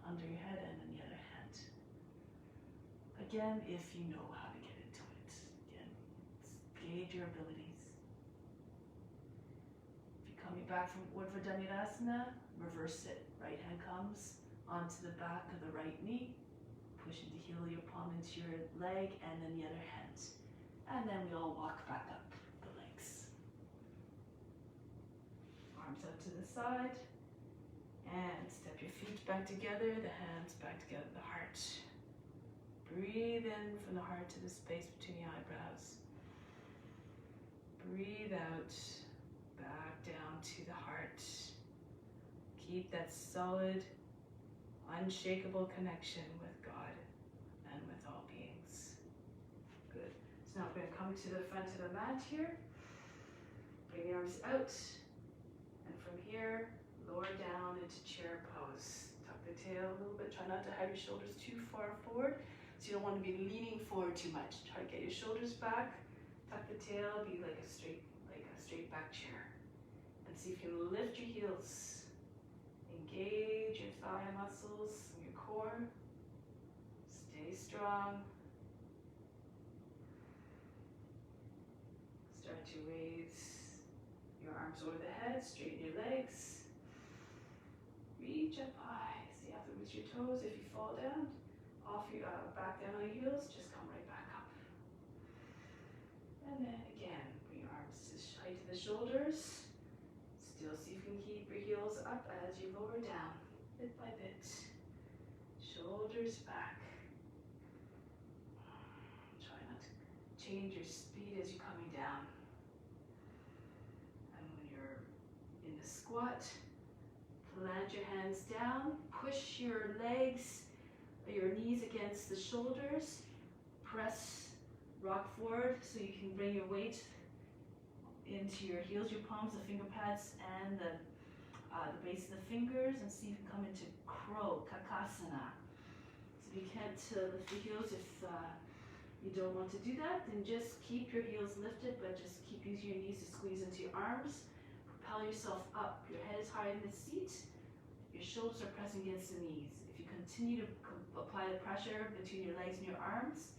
under your head, and then the other hand. Again, if you know how to get into it. Again, gauge your abilities. If you're coming back from Urdhva Dhanurasana, reverse it. Right hand comes onto the back of the right knee. pushing the heel of your palm into your leg and then the other hand. And then we all walk back up the legs. Arms out to the side. And step your feet back together, the hands back together, the heart. Breathe in from the heart to the space between the eyebrows. Breathe out, back down to the heart. Keep that solid, unshakable connection with God and with all beings. Good. So now we're going to come to the front of the mat here. Bring the arms out. And from here, lower down into chair pose. Tuck the tail a little bit. Try not to have your shoulders too far forward. So you don't want to be leaning forward too much. Try to get your shoulders back. Tuck the tail. Be like a straight back chair. And see if you can lift your heels. Engage your thigh muscles and your core. Stay strong. Start to raise your arms over the head. Straighten your legs. Reach up high. See how to reach your toes. If you fall down, off your back down on your heels, just come right back up. And then again, bring your arms to height to the shoulders. Still see if you can keep your heels up as you lower down, bit by bit. Shoulders back. Try not to change your speed as you're coming down. And when you're in the squat, plant your hands down, push your legs, your knees against the shoulders, press, rock forward so you can bring your weight into your heels, your palms, the finger pads, and the base of the fingers, and see if you can come into crow, kakasana. So if you can't lift your heels, if you don't want to do that, then just keep your heels lifted, but just keep using your knees to squeeze into your arms. Propel yourself up. Your head is high in the seat. Your shoulders are pressing against the knees. If you continue to apply the pressure between your legs and your arms,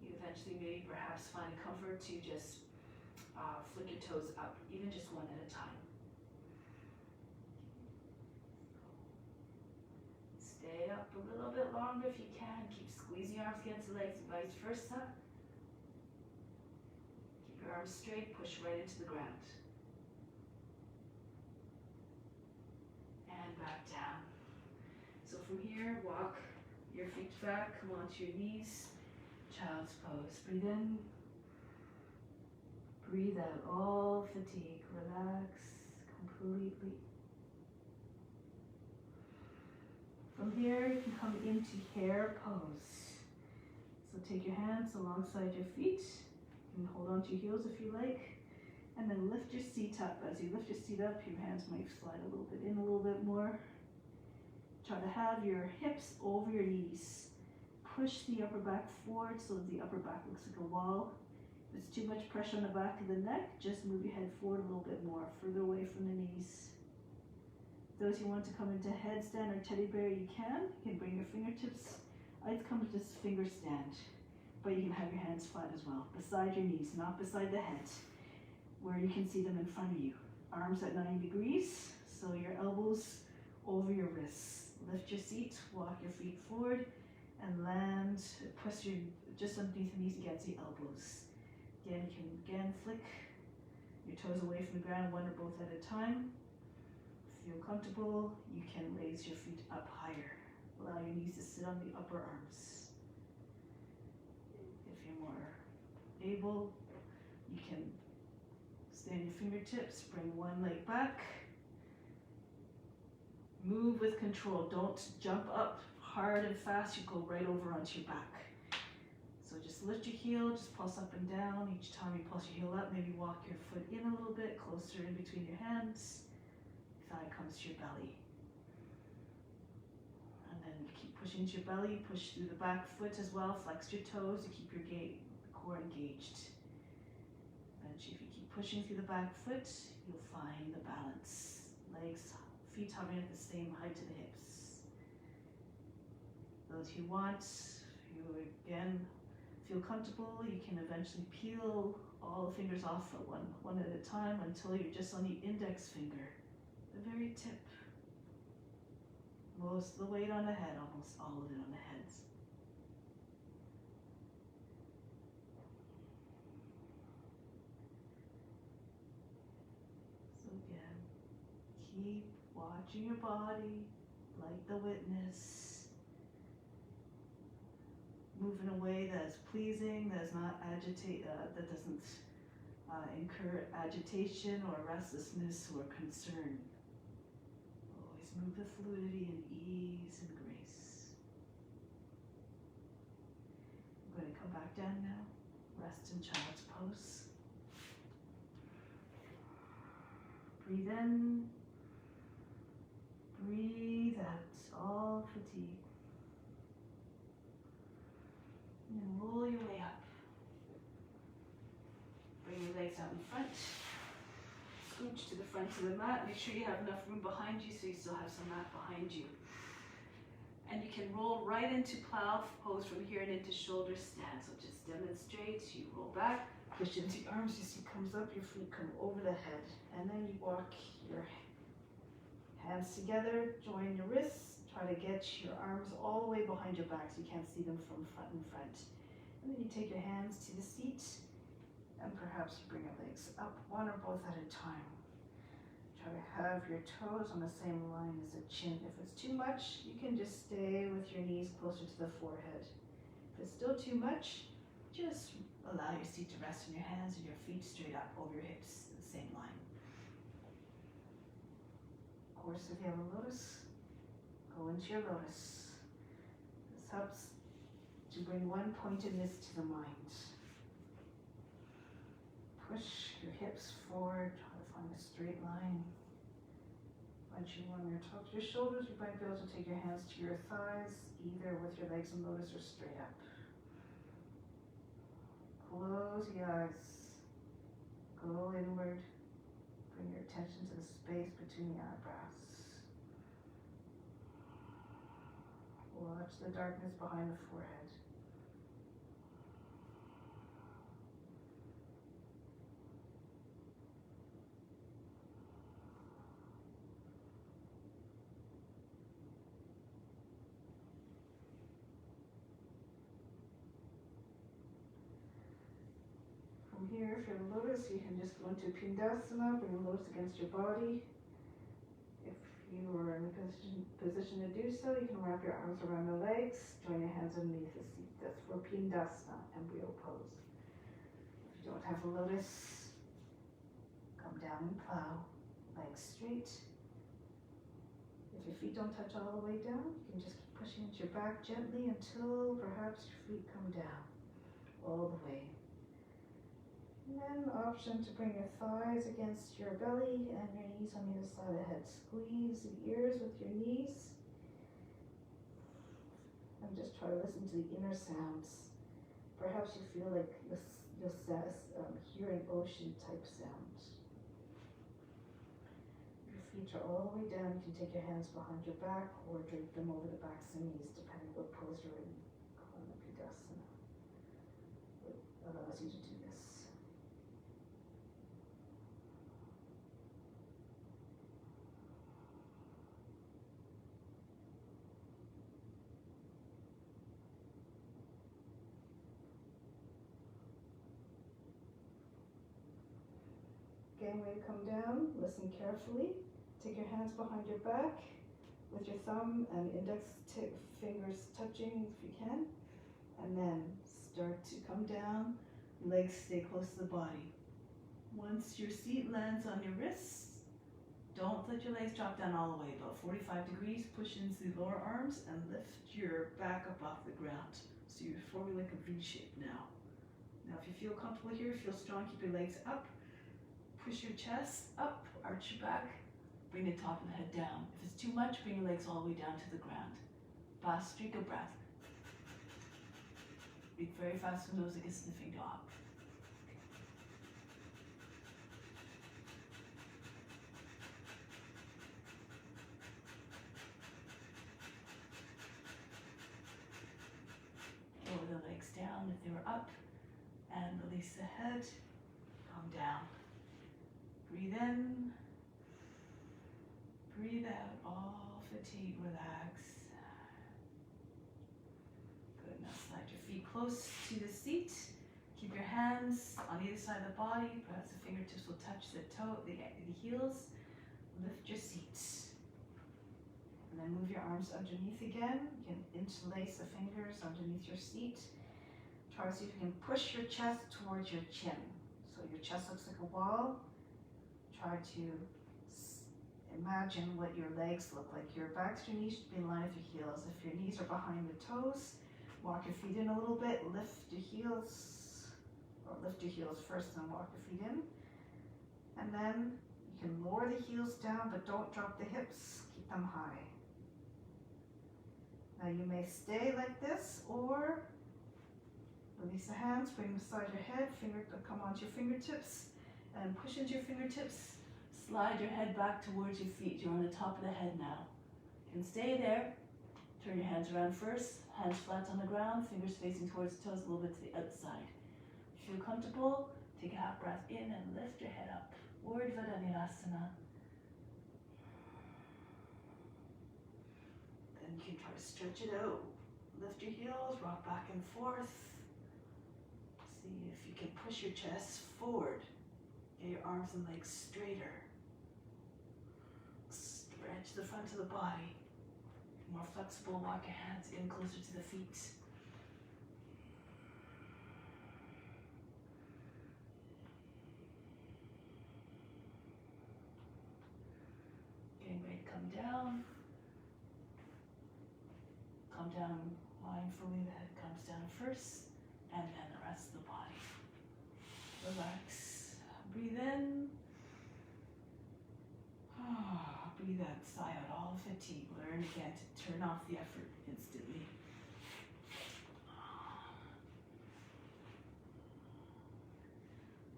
you eventually maybe perhaps find a comfort to just flick your toes up, even just one at a time. Stay up a little bit longer if you can. Keep squeezing your arms against the legs and vice versa. Keep your arms straight, push right into the ground. And back down. So from here, walk your feet back, come onto your knees, child's pose. Breathe in. Breathe out all fatigue. Relax completely. From here, you can come into hare pose. So take your hands alongside your feet. You can hold onto your heels if you like. And then lift your seat up. As you lift your seat up, your hands might slide a little bit in, a little bit more. Try to have your hips over your knees. Push the upper back forward so the upper back looks like a wall. If it's too much pressure on the back of the neck, just move your head forward a little bit more, further away from the knees. Those who want to come into headstand or teddy bear, you can. You can bring your fingertips. I'd come to this finger stand, but you can have your hands flat as well, beside your knees, not beside the head, where you can see them in front of you. Arms at 90 degrees, so your elbows over your wrists. Lift your seat, walk your feet forward, and land, press your just underneath the knees against the elbows. Again, you can flick your toes away from the ground, one or both at a time. If you feel comfortable, you can raise your feet up higher. Allow your knees to sit on the upper arms. If you're more able, you can stay on your fingertips, bring one leg back. Move with control. Don't jump up hard and fast. You go right over onto your back. So just lift your heel, just pulse up and down. Each time you pulse your heel up, maybe walk your foot in a little bit, closer in between your hands. Thigh comes to your belly. And then keep pushing to your belly, push through the back foot as well, flex your toes to keep your core engaged. Eventually, if you keep pushing through the back foot, you'll find the balance. Legs, feet hovering at the same height to the hips. Those who want, you again feel comfortable, you can eventually peel all the fingers off at one at a time until you're just on the index finger, the very tip. Most of the weight on the head, almost all of it on the head. Keep watching your body like the witness. Move in a way that is pleasing, that is not that doesn't incur agitation or restlessness or concern. Always move with fluidity and ease and grace. I'm going to come back down now. Rest in child's pose. Breathe in. Breathe out all fatigue. And roll your way up. Bring your legs out in front. Scooch to the front of the mat. Make sure you have enough room behind you so you still have some mat behind you. And you can roll right into plow pose from here and into shoulder stand. So just demonstrate. You roll back, push into your arms. You see comes up, your feet come over the head. And then you walk your hands together, join your wrists. Try to get your arms all the way behind your back so you can't see them from front and front. And then you take your hands to the seat and perhaps you bring your legs up, one or both at a time. Try to have your toes on the same line as the chin. If it's too much, you can just stay with your knees closer to the forehead. If it's still too much, just allow your seat to rest on your hands and your feet straight up over your hips in the same line. Of course, if you have a lotus, go into your lotus. This helps to bring one pointedness to the mind. Push your hips forward, try to find a straight line. Once you warm your top to your shoulders, you might be able to take your hands to your thighs, either with your legs in lotus or straight up. Close your eyes. Go inward. Bring your attention to the space between the eyebrows. Watch the darkness behind the forehead. From here, if you're in lotus, you can just go into Pindasana, bring the lotus against your body. If you are in a position to do so, you can wrap your arms around the legs, join your hands underneath the seat. That's for Pindasana, embryo pose. If you don't have a lotus, come down and plow, legs straight. If your feet don't touch all the way down, you can just keep pushing into your back gently until perhaps your feet come down all the way. And then the option to bring your thighs against your belly and your knees on the other side of the head. Squeeze the ears with your knees. And just try to listen to the inner sounds. Perhaps you feel like you'll hear an ocean type sound. Your feet are all the way down. You can take your hands behind your back or drape them over the backs and knees, depending what pose you're in. Pindasana. It allows you to do this. Gangway to come down, listen carefully. Take your hands behind your back with your thumb and index fingers touching if you can. And then start to come down, legs stay close to the body. Once your seat lands on your wrists, don't let your legs drop down all the way, about 45 degrees, push into the lower arms and lift your back up off the ground. So you're forming like a V shape now. Now if you feel comfortable here, feel strong, keep your legs up. Push your chest up, arch your back, bring the top of the head down. If it's too much, bring your legs all the way down to the ground. Fast streak of breath. Breathe very fast from the nose like a sniffing dog. Lower the legs down if they were up, and release the head. Come down. Breathe in, breathe out, all fatigue, relax. Good, now slide your feet close to the seat. Keep your hands on either side of the body, perhaps the fingertips will touch the heels. lift your seat. And then move your arms underneath again. You can interlace the fingers underneath your seat. Try to see if you can push your chest towards your chin. So your chest looks like a wall. Try to imagine what your legs look like. Your backs to your knees should be in line with your heels. If your knees are behind the toes, walk your feet in a little bit, lift your heels, or lift your heels first and walk your feet in. And then you can lower the heels down, but don't drop the hips, keep them high. Now you may stay like this, or release the hands, bring them beside your head, come onto your fingertips, and push into your fingertips. Slide your head back towards your feet. You're on the top of the head now. You can stay there. Turn your hands around first, hands flat on the ground, fingers facing towards the toes, a little bit to the outside. If you feel comfortable, take a half breath in and lift your head up. Urdhva Dhanurasana. Then you can try to stretch it out. Lift your heels, rock back and forth. See if you can push your chest forward. Get your arms and legs straighter. Stretch the front of the body. More flexible, walk your hands in closer to the feet. Getting ready to come down. Come down mindfully, the head comes down first, and then the rest of the body. Relax. Breathe in. Breathe out, sigh out all fatigue. Learn again to turn off the effort instantly.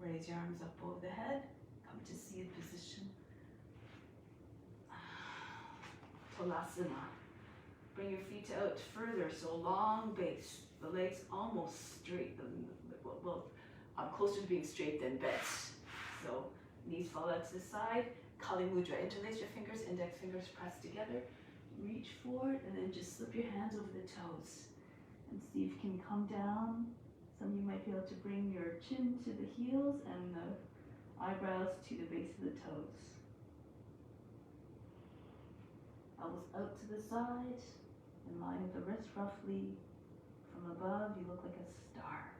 Raise your arms up over the head. Come to seated position. Tolasana. Bring your feet out further, so long base. The legs almost straight. Closer to being straight than bent. So knees fall out to the side. Kali Mudra. Interlace your fingers, index fingers pressed together. Reach forward and then just slip your hands over the toes. And see if you can come down. Some of you might be able to bring your chin to the heels and the eyebrows to the base of the toes. Elbows out to the side. In line with the wrist roughly. From above, you look like a star.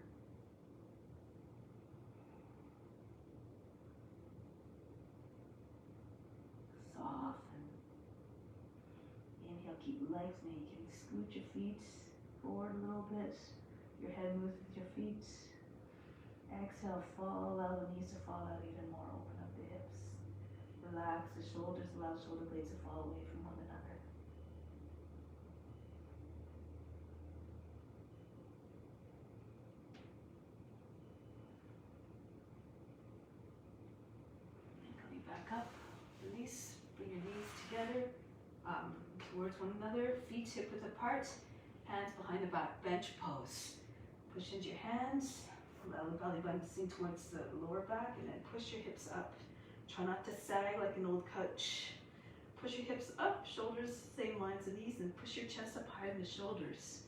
Soften. Inhale, keep legs naked. Scoot your feet forward a little bit. Your head moves with your feet. Exhale, fall, allow the knees to fall out even more. Open up the hips. Relax the shoulders, allow shoulder blades to fall away from one another. And coming back up, release, bring your knees together, towards one another, feet hip width apart, hands behind the back, bench pose. Push into your hands, allow the belly button to sink towards the lower back, and then push your hips up. Try not to sag like an old couch. Push your hips up, shoulders same line as the knees, and push your chest up higher than the shoulders.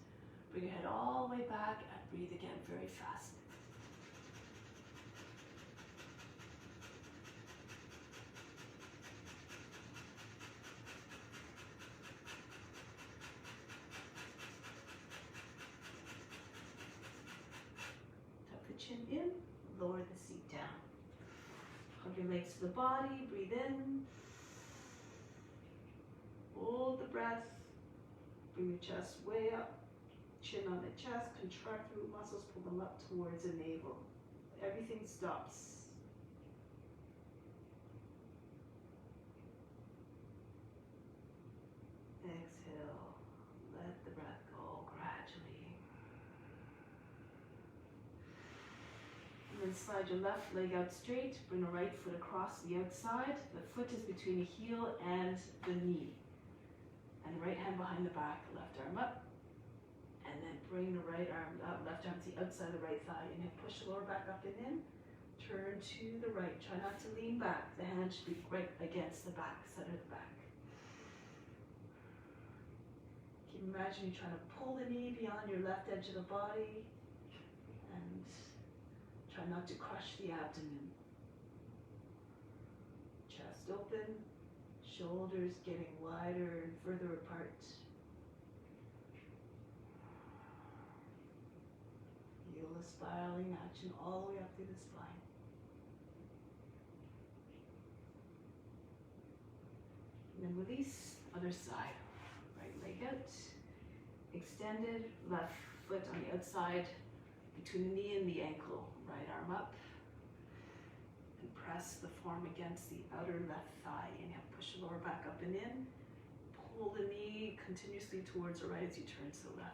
Bring your head all the way back and breathe again very fast. Chin in, lower the seat down. Hug your legs to the body, breathe in. Hold the breath. Bring your chest way up. Chin on the chest, contract root muscles, pull them up towards the navel. Everything stops. Exhale, let the breath go gradually. And then slide your left leg out straight, bring the right foot across the outside. The foot is between the heel and the knee. And the right hand behind the back, left arm up. And then bring the right arm up, left arm to the outside of the right thigh. And then push the lower back up and in. Turn to the right. Try not to lean back. The hand should be right against the back, center of the back. Keep imagining you're trying to pull the knee beyond your left edge of the body. And try not to crush the abdomen. Chest open, Shoulders getting wider and further apart. Feel the spiraling action all the way up through the spine. And then release, other side. Right leg out. Extended, left foot on the outside between the knee and the ankle. Right arm up. And press the form against the outer left thigh. Inhale, push the lower back up and in. Pull the knee continuously towards the right as you turn to the left.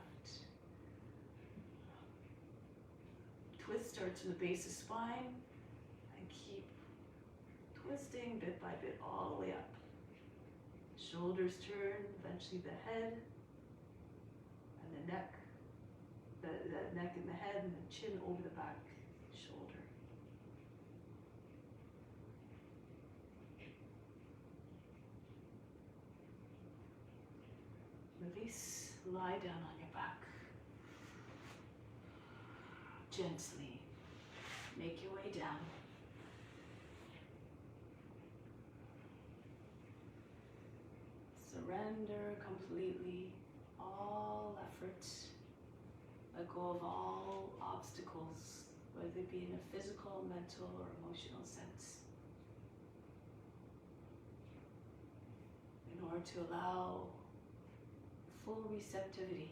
Twist starts in the base of spine and keep twisting bit by bit all the way up. Shoulders turn, eventually the head and the neck, the neck and the head and the chin over the back shoulder. Release, lie down on your back. Gently make your way down. Surrender completely all effort. Let go of all obstacles, whether they be in a physical, mental, or emotional sense. In order to allow full receptivity.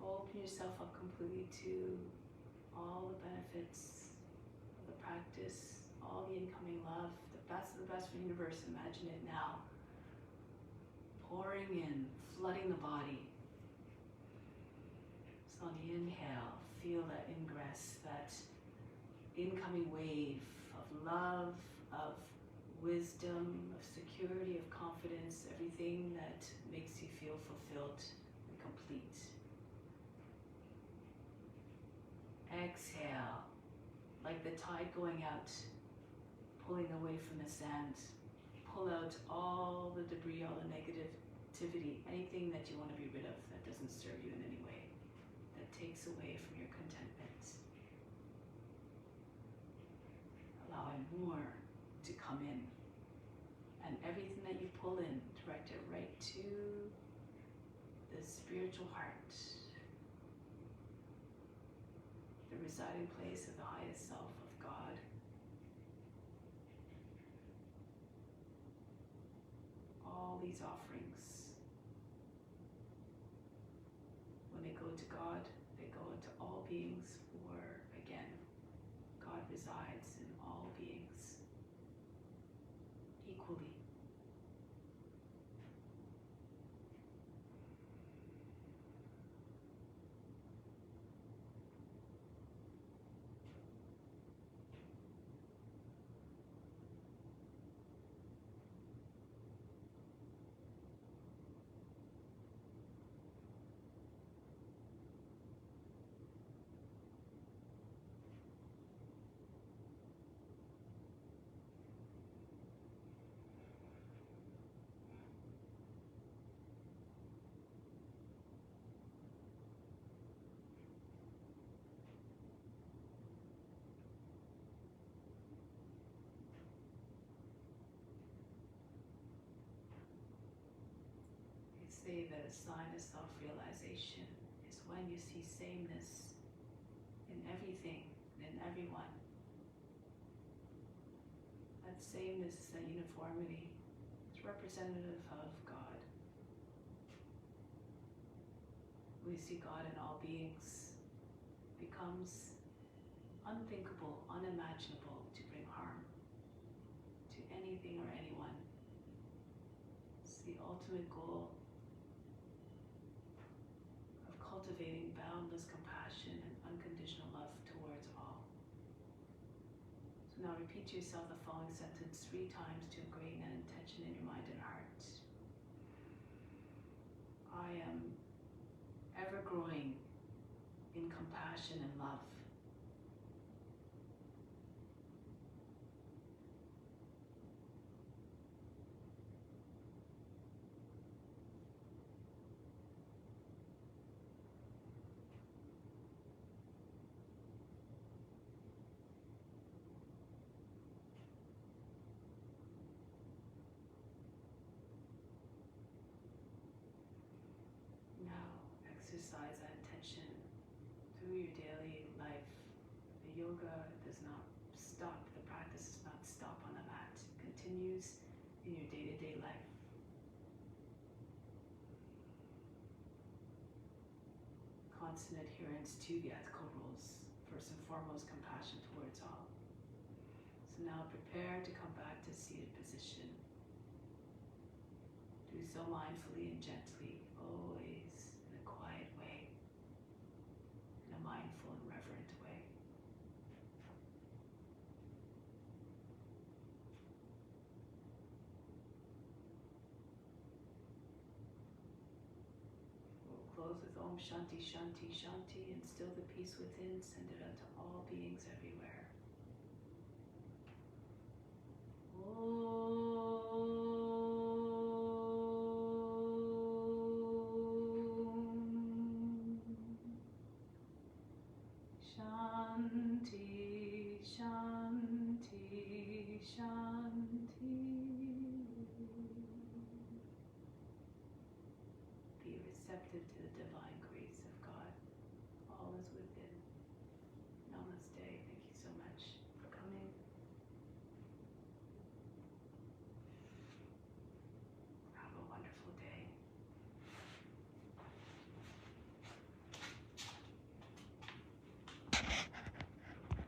Open yourself up completely to all the benefits of the practice, all the incoming love, the best of the best from the universe. Imagine it now. Pouring in, flooding the body. So on the inhale, feel that ingress, that incoming wave of love, of wisdom, of security, of confidence, everything that makes you feel fulfilled and complete. Exhale, like the tide going out, pulling away from the sand. Pull out all the debris, all the negativity, anything that you want to be rid of that doesn't serve you in any way, that takes away from your contentment. Allowing more to come in. And everything that you pull in, direct it right to the spiritual heart, the residing place of the highest self of God. All these offerings, when they go to God, they go into all beings, for again, God resides in all beings equally. Say that a sign of self-realization is when you see sameness in everything and in everyone. That sameness, that uniformity, is representative of God. We see God in all beings, becomes unthinkable, unimaginable to bring harm to anything or anyone. It's the ultimate goal of cultivating boundless compassion and unconditional love towards all. So now repeat to yourself the following sentence 3 times to ingrain that intention in your mind and heart. I am ever growing in compassion and love. yoga does not stop, the practice does not stop on the mat. It continues in your day-to-day life. Constant adherence to the ethical rules. First and foremost, compassion towards all. So now prepare to come back to seated position. Do so mindfully and gently, always in a quiet way, in a mindful and reverent way. We'll close with Om Shanti Shanti Shanti and still the peace within, send it out to all beings everywhere. Shanti, Shanti, Shanti. Be receptive to the divine grace of God. All is within.